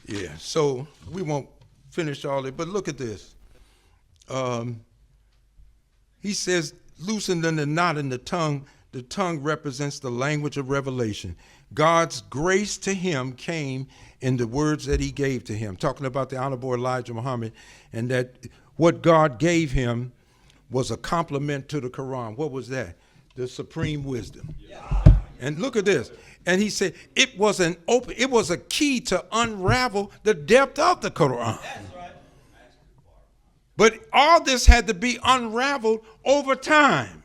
Yeah, so we won't finish all that, but look at this. He says, loosened in the knot in the tongue represents the language of revelation. God's grace to him came in the words that he gave to him, talking about the Honorable Elijah Muhammad, and that what God gave him was a complement to the Quran. What was that? The supreme wisdom. Yeah. And look at this. And he said it was a key to unravel the depth of the Quran. That's right. But all this had to be unraveled over time.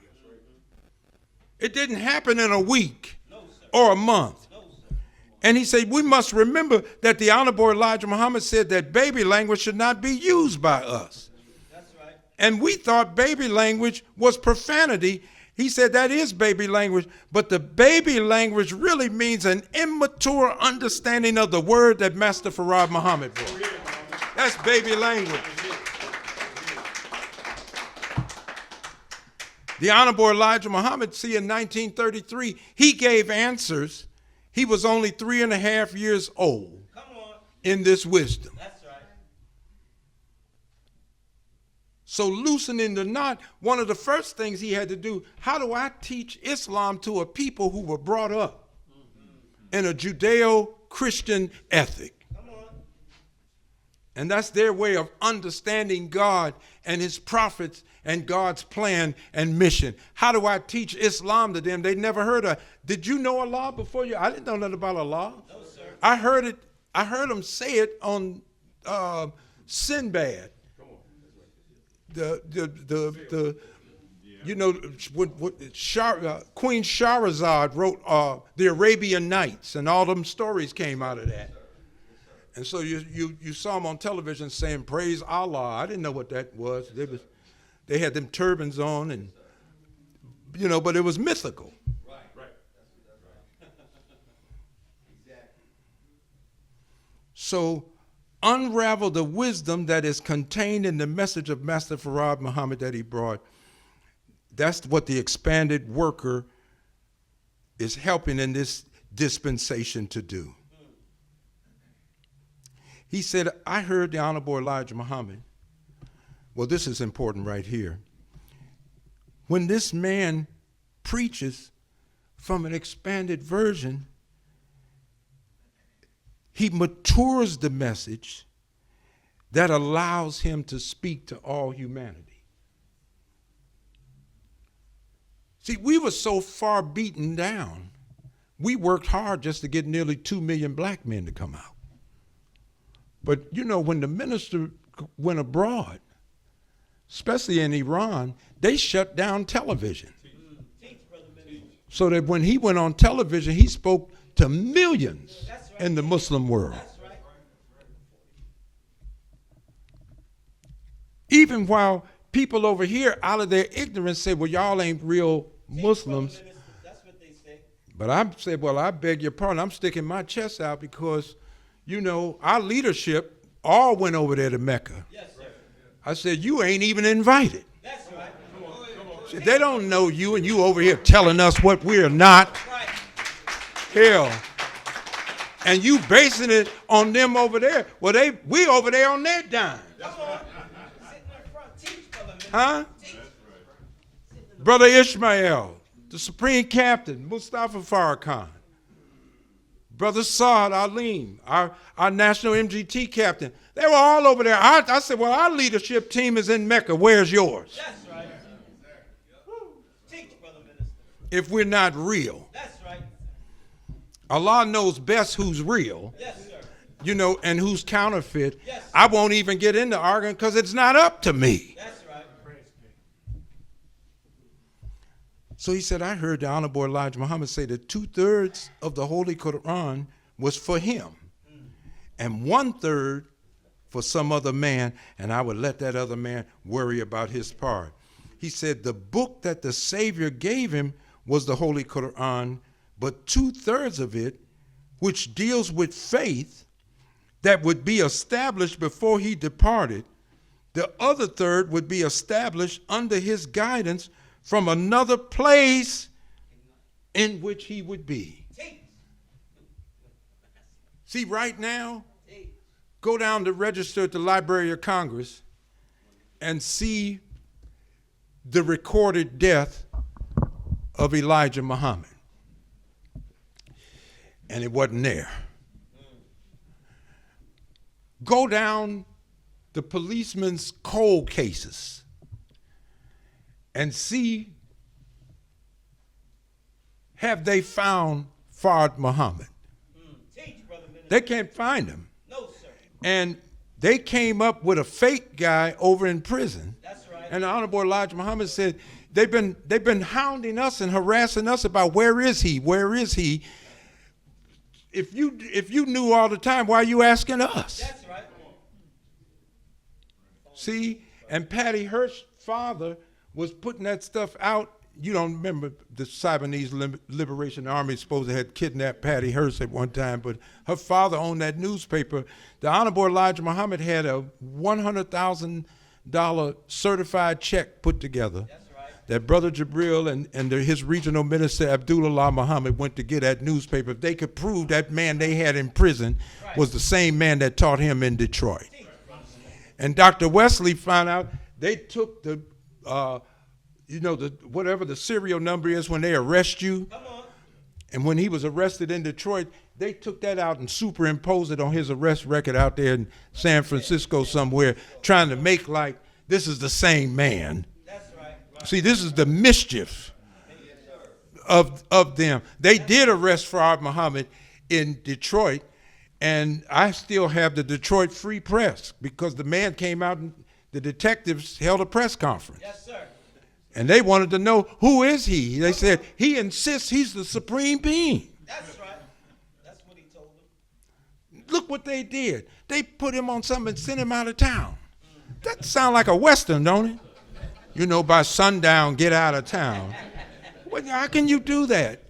It didn't happen in a week or a month. And he said, we must remember that the Honorable Elijah Muhammad said that baby language should not be used by us. That's right. And we thought baby language was profanity. He said that is baby language, but the baby language really means an immature understanding of the word that Master Farrakhan Muhammad brought. That's baby language. The Honorable Elijah Muhammad, see, in 1933, he gave answers. He was only 3.5 years old in this wisdom. That's right. So loosening the knot, one of the first things he had to do, how do I teach Islam to a people who were brought up in a Judeo-Christian ethic? And that's their way of understanding God and his prophets and God's plan and mission. How do I teach Islam to them? They never heard of. Did you know Allah before you? I didn't know nothing about Allah. No, sir. I heard him say it on Sinbad. Queen Shahrazad wrote the Arabian Nights, and all them stories came out of that. And so you saw them on television saying, praise Allah. I didn't know what that was. They had them turbans on, and, but it was mythical. Right. That's right. Exactly. So unravel the wisdom that is contained in the message of Master Farrakhan Muhammad that he brought. That's what the expanded worker is helping in this dispensation to do. He said, I heard the Honorable Elijah Muhammad. Well, this is important right here. When this man preaches from an expanded version, he matures the message that allows him to speak to all humanity. See, we were so far beaten down, we worked hard just to get nearly 2 million black men to come out. But, when the minister went abroad, especially in Iran, they shut down television. So that when he went on television, he spoke to millions in the Muslim world. Even while people over here, out of their ignorance, say, well, y'all ain't real Muslims. That's what they say. But I said, well, I beg your pardon. I'm sticking my chest out because, you know, our leadership all went over there to Mecca. Yes, sir. I said, you ain't even invited. That's right. Said, they don't know you, and you over here telling us what we're not. Right. Hell. And you basing it on them over there. Well, we over there on their dime. Come on. Sit in the front. Teach, brother. Huh? Teach. Brother Ishmael, the Supreme Captain, Mustafa Farrakhan. Brother Saad Alim, our national MGT captain. They were all over there. I said, well, our leadership team is in Mecca. Where's yours? That's right. Teach, brother minister. If we're not real. That's right. Allah knows best who's real, Yes, sir. you know, and who's counterfeit. Yes. I won't even get into arguing because it's not up to me. That's right. So he said, I heard the Honorable Elijah Muhammad say that 2/3 of the Holy Quran was for him and 1/3 for some other man, and I would let that other man worry about his part. He said the book that the Savior gave him was the Holy Quran, but 2/3 of it, which deals with faith that would be established before he departed, the other third would be established under his guidance from another place in which he would be. Teach. See, right now, Teach. go down to register at the Library of Congress and see the recorded death of Elijah Muhammad. And it wasn't there. Go down the policeman's cold cases and see, have they found Fard Muhammad? Teach, brother minister. They can't find him. No, sir. And they came up with a fake guy over in prison. That's right. And the Honorable Elijah Muhammad said, they've been hounding us and harassing us about where is he? Where is he? If you knew all the time, why are you asking us? That's right. See? And Patty Hearst's father was putting that stuff out. You don't remember the Symbionese Liberation Army supposed to had kidnapped Patty Hearst at one time, but her father owned that newspaper. The Honorable Elijah Muhammad had a $100,000 certified check put together. That's right. That Brother Jabril and his regional minister, Abdullah Muhammad, went to get that newspaper. If they could prove that man they had in prison was the same man that taught him in Detroit. And Dr. Wesley found out they took the, whatever the serial number is when they arrest you. Come on. And when he was arrested in Detroit, they took that out and superimposed it on his arrest record out there in San Francisco somewhere, trying to make like this is the same man. That's right. See, this is the mischief of them. They did arrest Fard Muhammad in Detroit, and I still have the Detroit Free Press because the man came out and the detectives held a press conference. Yes, sir. And they wanted to know, who is he? They said, he insists he's the supreme being. That's right. That's what he told them. Look what they did. They put him on something and sent him out of town. That sounds like a Western, don't it? You know, by sundown, get out of town. Well, how can you do that?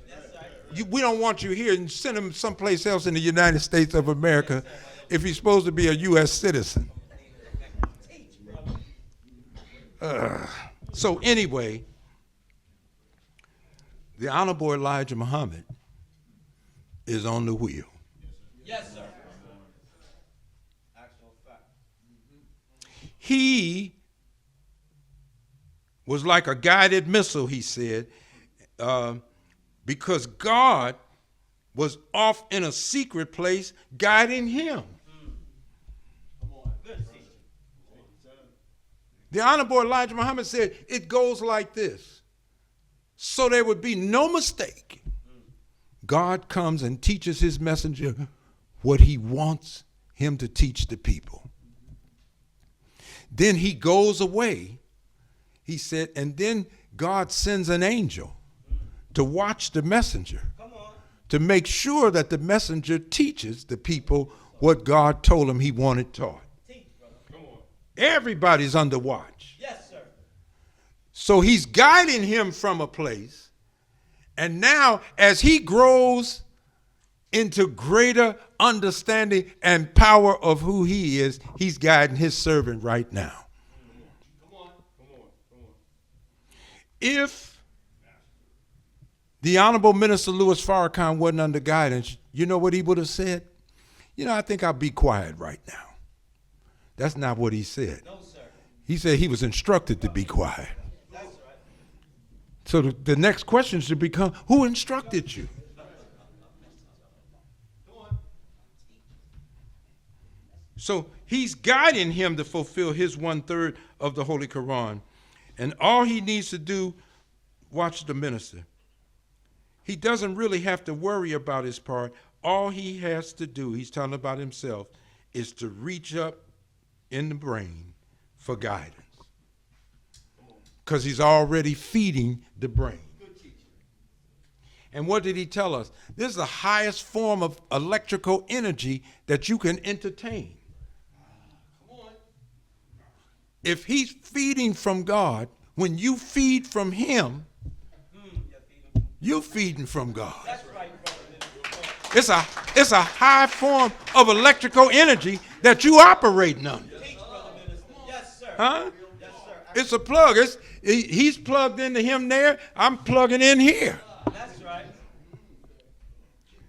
We don't want you here, and send him someplace else in the United States of America if he's supposed to be a U.S. citizen. So anyway, the Honorable Elijah Muhammad is on the wheel. Yes, sir. Actual fact. He was like a guided missile, he said, because God was off in a secret place guiding him. The Honorable Elijah Muhammad said, it goes like this. So there would be no mistake. God comes and teaches his messenger what he wants him to teach the people. Then he goes away, he said, and then God sends an angel to watch the messenger, to make sure that the messenger teaches the people what God told him he wanted taught. Everybody's under watch. Yes, sir. So he's guiding him from a place. And now as he grows into greater understanding and power of who he is, he's guiding his servant right now. Come on. If the Honorable Minister Louis Farrakhan wasn't under guidance, you know what he would have said? I think I'll be quiet right now. That's not what he said. No, sir. He said he was instructed to be quiet. That's right. So the next question should become, who instructed you? So he's guiding him to fulfill his 1/3 of the Holy Quran. And all he needs to do, watch the minister. He doesn't really have to worry about his part. All he has to do, he's talking about himself, is to reach up in the brain for guidance. Because he's already feeding the brain. And what did he tell us? This is the highest form of electrical energy that you can entertain. If he's feeding from God, when you feed from him, you're feeding from God. That's right, brother. It's a high form of electrical energy that you operating under. Teach, brother minister. Yes, sir. Huh? Yes, sir. It's a plug. He's plugged into him there. I'm plugging in here. That's right.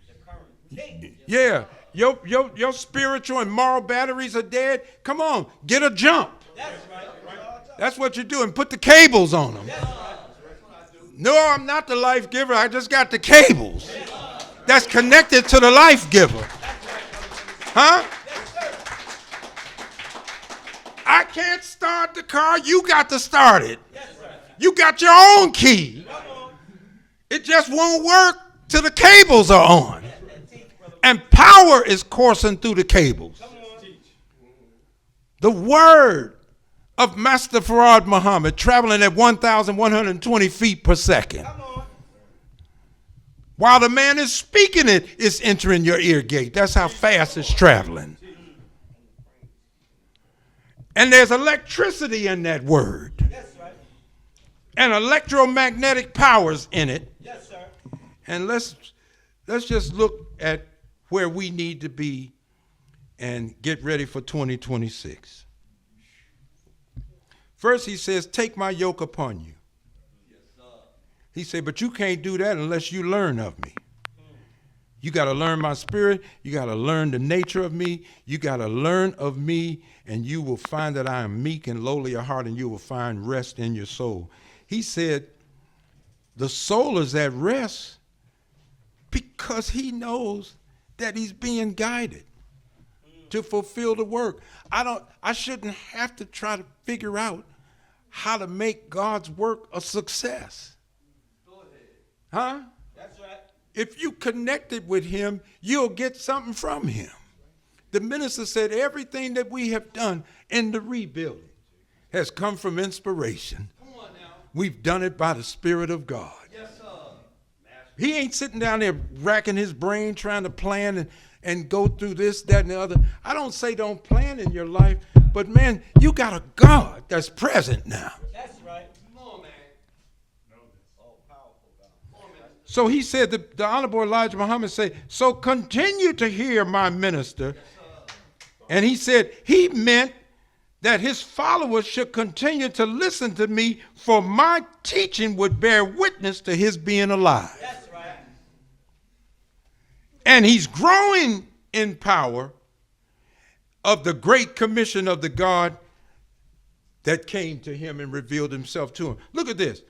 The current. Teach. Yeah. Your spiritual and moral batteries are dead. Come on, get a jump. That's right. That's what you're doing. Put the cables on them. That's right. No, I'm not the life giver. I just got the cables that's connected to the life giver. Huh? I can't start the car. You got to start it. You got your own key. It just won't work till the cables are on. And power is coursing through the cables. The word of Master Farad Muhammad traveling at 1,120 feet per second. While the man is speaking it, it's entering your ear gate. That's how fast it's traveling. And there's electricity in that word. Yes, right. And electromagnetic powers in it. Yes, sir. And let's just look at where we need to be and get ready for 2026. First, he says, take my yoke upon you. He said, but you can't do that unless you learn of me. You got to learn my spirit. You got to learn the nature of me. You got to learn of me, and you will find that I am meek and lowly of heart, and you will find rest in your soul. He said, the soul is at rest because he knows that he's being guided to fulfill the work. I shouldn't have to try to figure out how to make God's work a success. Huh? That's right. If you connected with him, you'll get something from him. The minister said everything that we have done in the rebuilding has come from inspiration. Come on now. We've done it by the Spirit of God. Yes, sir. He ain't sitting down there racking his brain trying to plan and go through this, that, and the other. I don't say don't plan in your life, but man, you got a God that's present now. That's right. Come on, man. Oh, powerful God. Come on, man. So he said, the Honorable Elijah Muhammad said, so continue to hear my minister. And he said he meant that his followers should continue to listen to me, for my teaching would bear witness to his being alive. That's right. And he's growing in power of the great commission of the God that came to him and revealed himself to him. Look at this.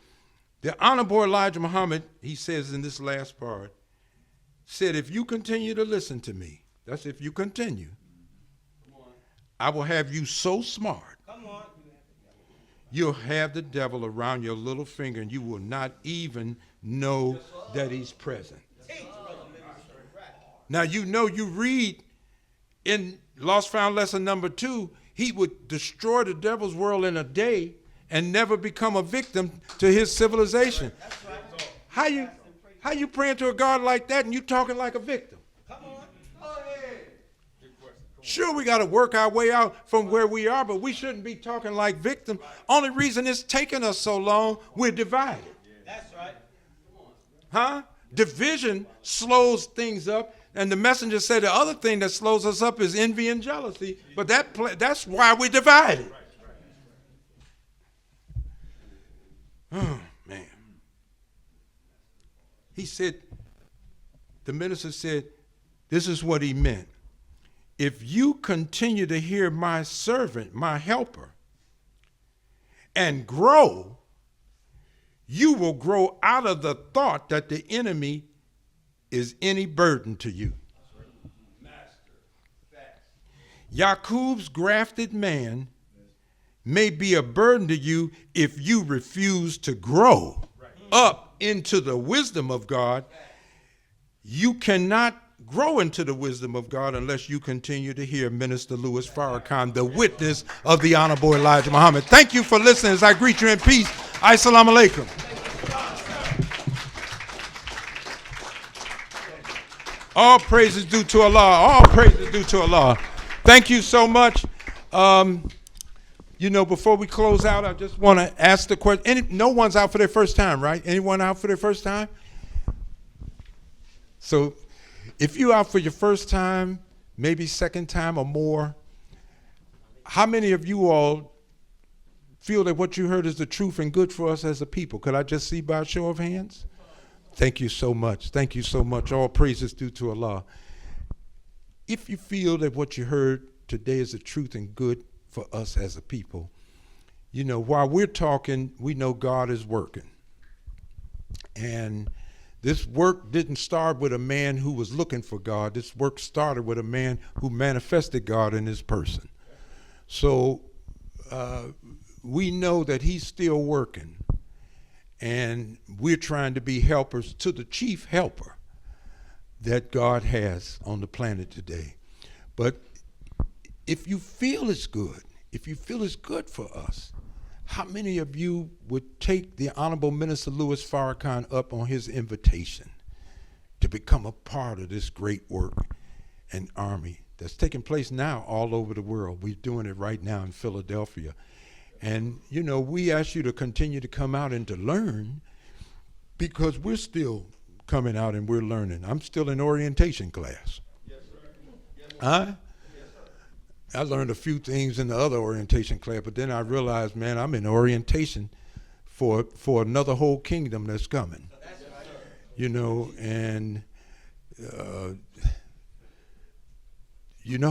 The Honorable Elijah Muhammad, he says in this last part, said, if you continue to listen to me, that's if you continue, I will have you so smart, Come on. you'll have the devil around your little finger and you will not even know that he's present. Teach, brother minister. Right. Now, you read in Lost Found Lesson number 2, he would destroy the devil's world in a day and never become a victim to his civilization. That's right. How you praying to a God like that and you talking like a victim? Come on. Go ahead. Sure, we got to work our way out from where we are, but we shouldn't be talking like victims. Only reason it's taken us so long, we're divided. That's right. Huh? Division slows things up. And the messenger said the other thing that slows us up is envy and jealousy. But that's why we're divided. Oh, man. He said, the minister said, this is what he meant. If you continue to hear my servant, my helper, and grow, you will grow out of the thought that the enemy is any burden to you. Yaqub's grafted man may be a burden to you if you refuse to grow up into the wisdom of God. You cannot grow into the wisdom of God unless you continue to hear Minister Louis Farrakhan, the witness of the Honorable Elijah Muhammad. Thank you for listening as I greet you in peace. Assalamu alaikum. All praises due to Allah. All praises due to Allah. Thank you so much. Before we close out, I just want to ask the question. No one's out for their first time, right? Anyone out for their first time? So if you're out for your first time, maybe second time or more, how many of you all feel that what you heard is the truth and good for us as a people? Could I just see by a show of hands? Thank you so much. Thank you so much. All praises due to Allah. If you feel that what you heard today is the truth and good for us as a people, while we're talking, we know God is working. And this work didn't start with a man who was looking for God. This work started with a man who manifested God in his person. So we know that he's still working. And we're trying to be helpers to the chief helper that God has on the planet today. But if you feel it's good, if you feel it's good for us, how many of you would take the Honorable Minister Louis Farrakhan up on his invitation to become a part of this great work and army that's taking place now all over the world? We're doing it right now in Philadelphia. And, we ask you to continue to come out and to learn, because we're still coming out and we're learning. I'm still in orientation class. Yes, sir. Yes, sir. Huh? Yes, sir. I learned a few things in the other orientation class, but then I realized, man, I'm in orientation for another whole kingdom that's coming. That's right. And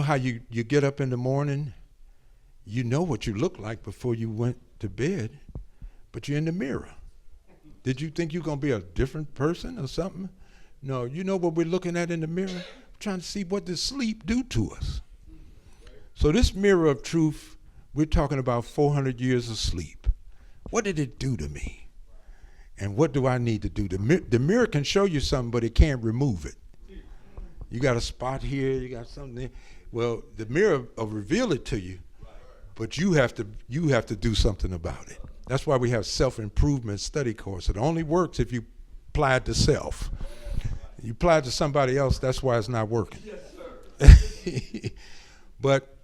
how you get up in the morning, you know what you look like before you went to bed, but you're in the mirror. Did you think you're going to be a different person or something? No, you know what we're looking at in the mirror? We're trying to see what does sleep do to us. So this mirror of truth, we're talking about 400 years of sleep. What did it do to me? And what do I need to do? The mirror can show you something, but it can't remove it. You got a spot here, you got something there. Well, the mirror will reveal it to you, but you have to do something about it. That's why we have self-improvement study course. It only works if you apply it to self. You apply it to somebody else, that's why it's not working. Yes, sir. But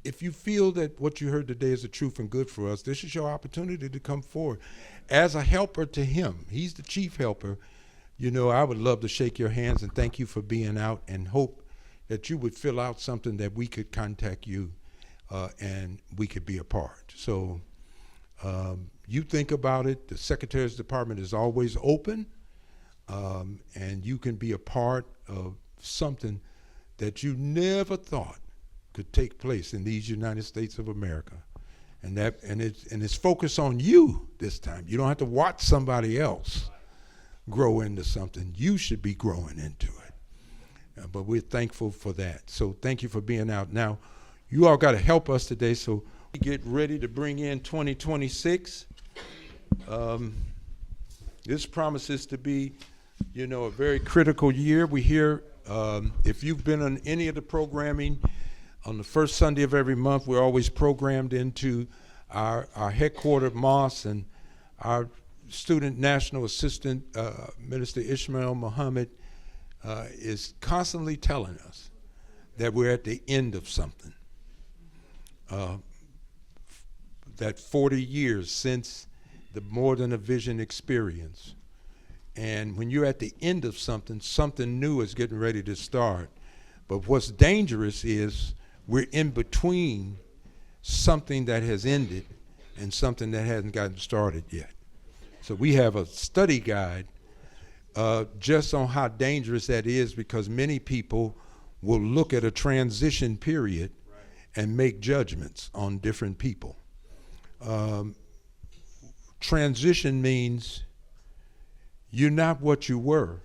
if you feel that what you heard today is the truth and good for us, this is your opportunity to come forward as a helper to him. He's the chief helper. I would love to shake your hands and thank you for being out, and hope that you would fill out something that we could contact you and we could be a part. So you think about it. The Secretary's Department is always open, and you can be a part of something that you never thought could take place in these United States of America. And it's focused on you this time. You don't have to watch somebody else grow into something. You should be growing into it. But we're thankful for that. So thank you for being out. Now, you all got to help us today, so we get ready to bring in 2026. This promises to be, a very critical year. We hear, if you've been on any of the programming, on the first Sunday of every month, we're always programmed into our headquartered mosque, and our student national assistant, Minister Ishmael Muhammad, is constantly telling us that we're at the end of something. That 40 years since the More Than a Vision experience. And when you're at the end of something, something new is getting ready to start. But what's dangerous is we're in between something that has ended and something that hasn't gotten started yet. So we have a study guide just on how dangerous that is, because many people will look at a transition period and make judgments on different people. Transition means you're not what you were,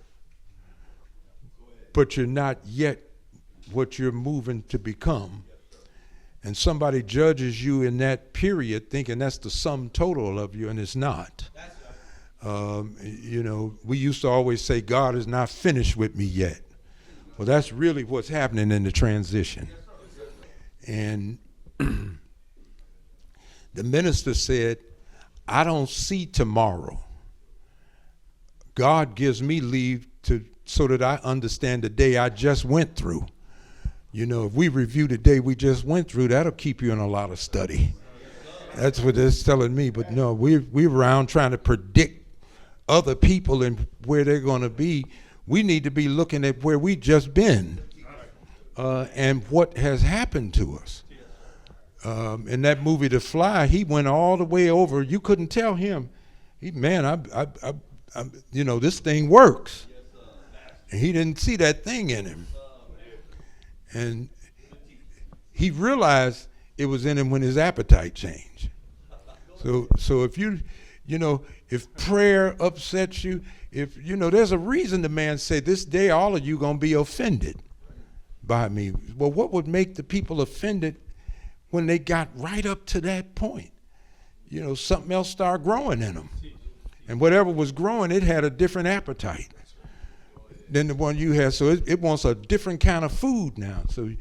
but you're not yet what you're moving to become. And somebody judges you in that period thinking that's the sum total of you, and it's not. You know, we used to always say, God is not finished with me yet. Well, that's really what's happening in the transition. And the minister said, I don't see tomorrow. God gives me leave so that I understand the day I just went through. You know, if we review the day we just went through, that'll keep you in a lot of study. That's what it's telling me. But no, we're around trying to predict other people and where they're going to be. We need to be looking at where we just been and what has happened to us. In that movie, The Fly, he went all the way over. You couldn't tell him. You know, this thing works. And he didn't see that thing in him. And he realized it was in him when his appetite changed. So if you know, if prayer upsets you, if, you know, there's a reason the man said, this day all of you going to be offended by me. Well, what would make the people offended when they got right up to that point? You know, something else started growing in them. And whatever was growing, it had a different appetite than the one you had. So it wants a different kind of food now. So,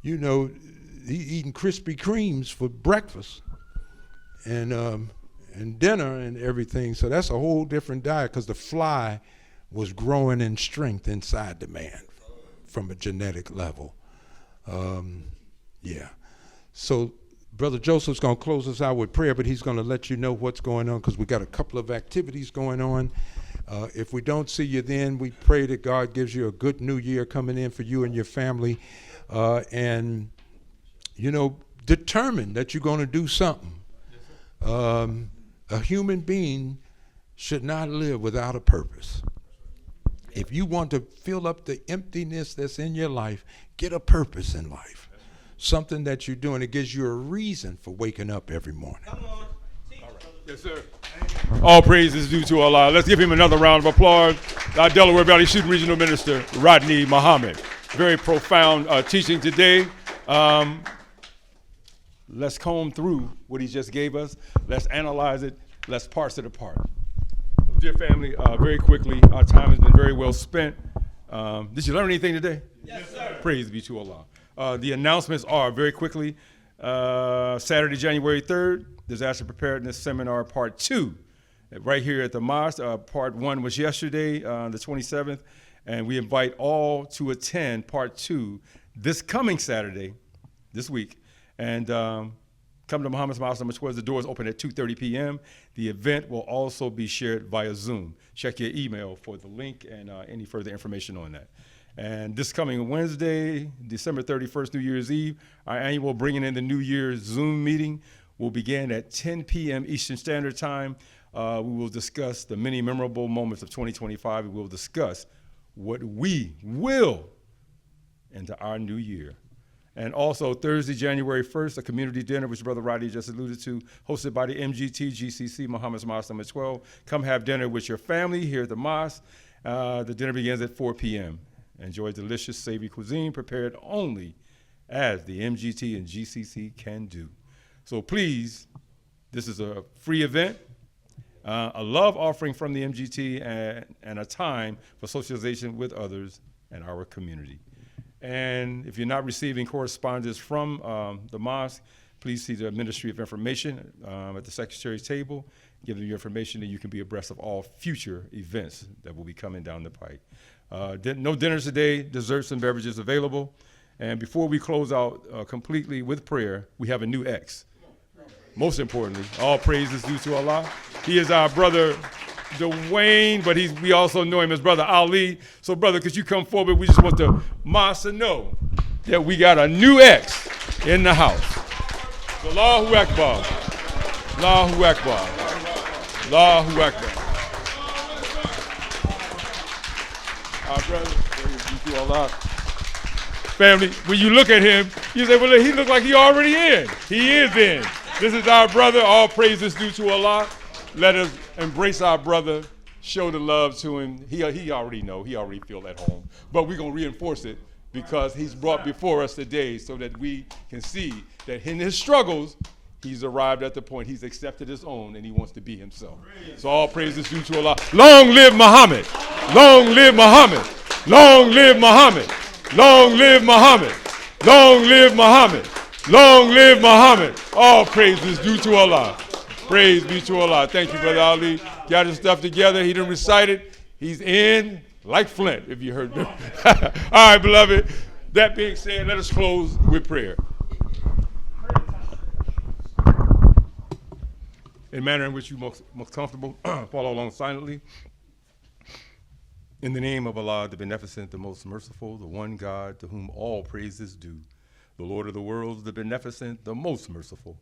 you know, eating Krispy Kremes for breakfast and dinner and everything. So that's a whole different diet, because the fly was growing in strength inside the man from a genetic level. Yeah. So Brother Joseph's going to close us out with prayer, but he's going to let you know what's going on, because we got a couple of activities going on. If we don't see you then, we pray that God gives you a good new year coming in for you and your family. And, you know, determine that you're going to do something. A human being should not live without a purpose. If you want to fill up the emptiness that's in your life, get a purpose in life. Something that you're doing that gives you a reason for waking up every morning. Come on. Yes, sir. All praise is due to Allah. Let's give him another round of applause. Our Delaware Valley Shooting Regional Minister, Rodney Muhammad. Very profound teaching today. Let's comb through what he just gave us. Let's analyze it. Let's parse it apart. Dear family, very quickly, our time has been very well spent. Did you learn anything today? Yes, sir. Praise be to Allah. The announcements are, very quickly, Saturday, January 3rd, Disaster Preparedness Seminar Part 2, right here at the mosque. Part 1 was yesterday, the 27th, and we invite all to attend Part 2 this coming Saturday, this week. And come to Muhammad's Mosque number 12. The doors open at 2:30 p.m. The event will also be shared via Zoom. Check your email for the link and any further information on that. And this coming Wednesday, December 31st, New Year's Eve, our annual Bringing in the New Year's Zoom meeting will begin at 10 p.m. Eastern Standard Time. We will discuss the many memorable moments of 2025. We will discuss what we will into our new year. And also Thursday, January 1st, a community dinner, which Brother Rodney just alluded to, hosted by the MGT GCC, Muhammad's Mosque number 12. Come have dinner with your family here at the mosque. The dinner begins at 4 p.m. Enjoy delicious, savory cuisine prepared only as the MGT and GCC can do. So please, this is a free event, a love offering from the MGT, and a time for socialization with others and our community. And if you're not receiving correspondence from the mosque, please see the Ministry of Information at the Secretary's table. Give them your information, and you can be abreast of all future events that will be coming down the pike. No dinners today, desserts and beverages available. And before we close out completely with prayer, we have a new ex. Most importantly, all praise is due to Allah. He is our brother Dwayne, but we also know him as Brother Ali. So, brother, could you come forward? We just want the Masa know that we got a new ex in the house. So, Allahu Akbar. Allahu Akbar. Allahu Akbar. Our brother, praise be to Allah. Family, when you look at him, you say, well, he looks like he already in. He is in. This is our brother. All praises due to Allah. Let us embrace our brother, show the love to him. He already know. He already feel at home. But we're going to reinforce it because he's brought before us today so that we can see that in his struggles, he's arrived at the point he's accepted his own and he wants to be himself. So all praises due to Allah. Long live Muhammad. Long live Muhammad. Long live Muhammad. Long live Muhammad. Long live Muhammad. Long live Muhammad. All praises due to Allah. Praise be to Allah. Thank you, Brother Ali. Got his stuff together. He didn't recite it. He's in like Flint, if you heard me. All right, beloved. That being said, let us close with prayer. In a manner in which you most comfortable, follow along silently. In the name of Allah, the Beneficent, the Most Merciful, the one God to whom all praise is due, the Lord of the worlds, the Beneficent, the Most Merciful,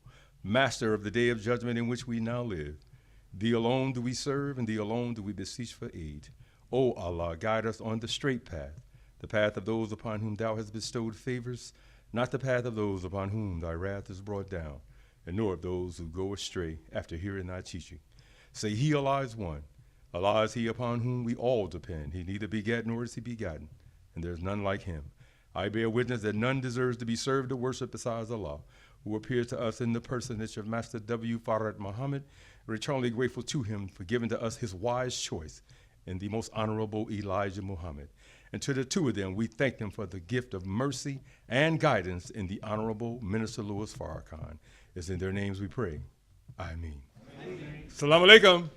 Master of the day of judgment in which we now live. Thee alone do we serve, and thee alone do we beseech for aid. O Allah, guide us on the straight path, the path of those upon whom thou hast bestowed favors, not the path of those upon whom thy wrath is brought down, and nor of those who go astray after hearing thy teaching. Say, He, Allah, is one. Allah is He upon whom we all depend. He neither begat nor is He begotten, and there is none like Him. I bear witness that none deserves to be served or worshipped besides Allah, who appeared to us in the personage of Master W. Farrakhan Muhammad. We're eternally grateful to him for giving to us his wise choice in the most honorable Elijah Muhammad. And to the two of them, we thank them for the gift of mercy and guidance in the Honorable Minister Louis Farrakhan. It's in their names we pray. Ameen. Assalamu alaikum.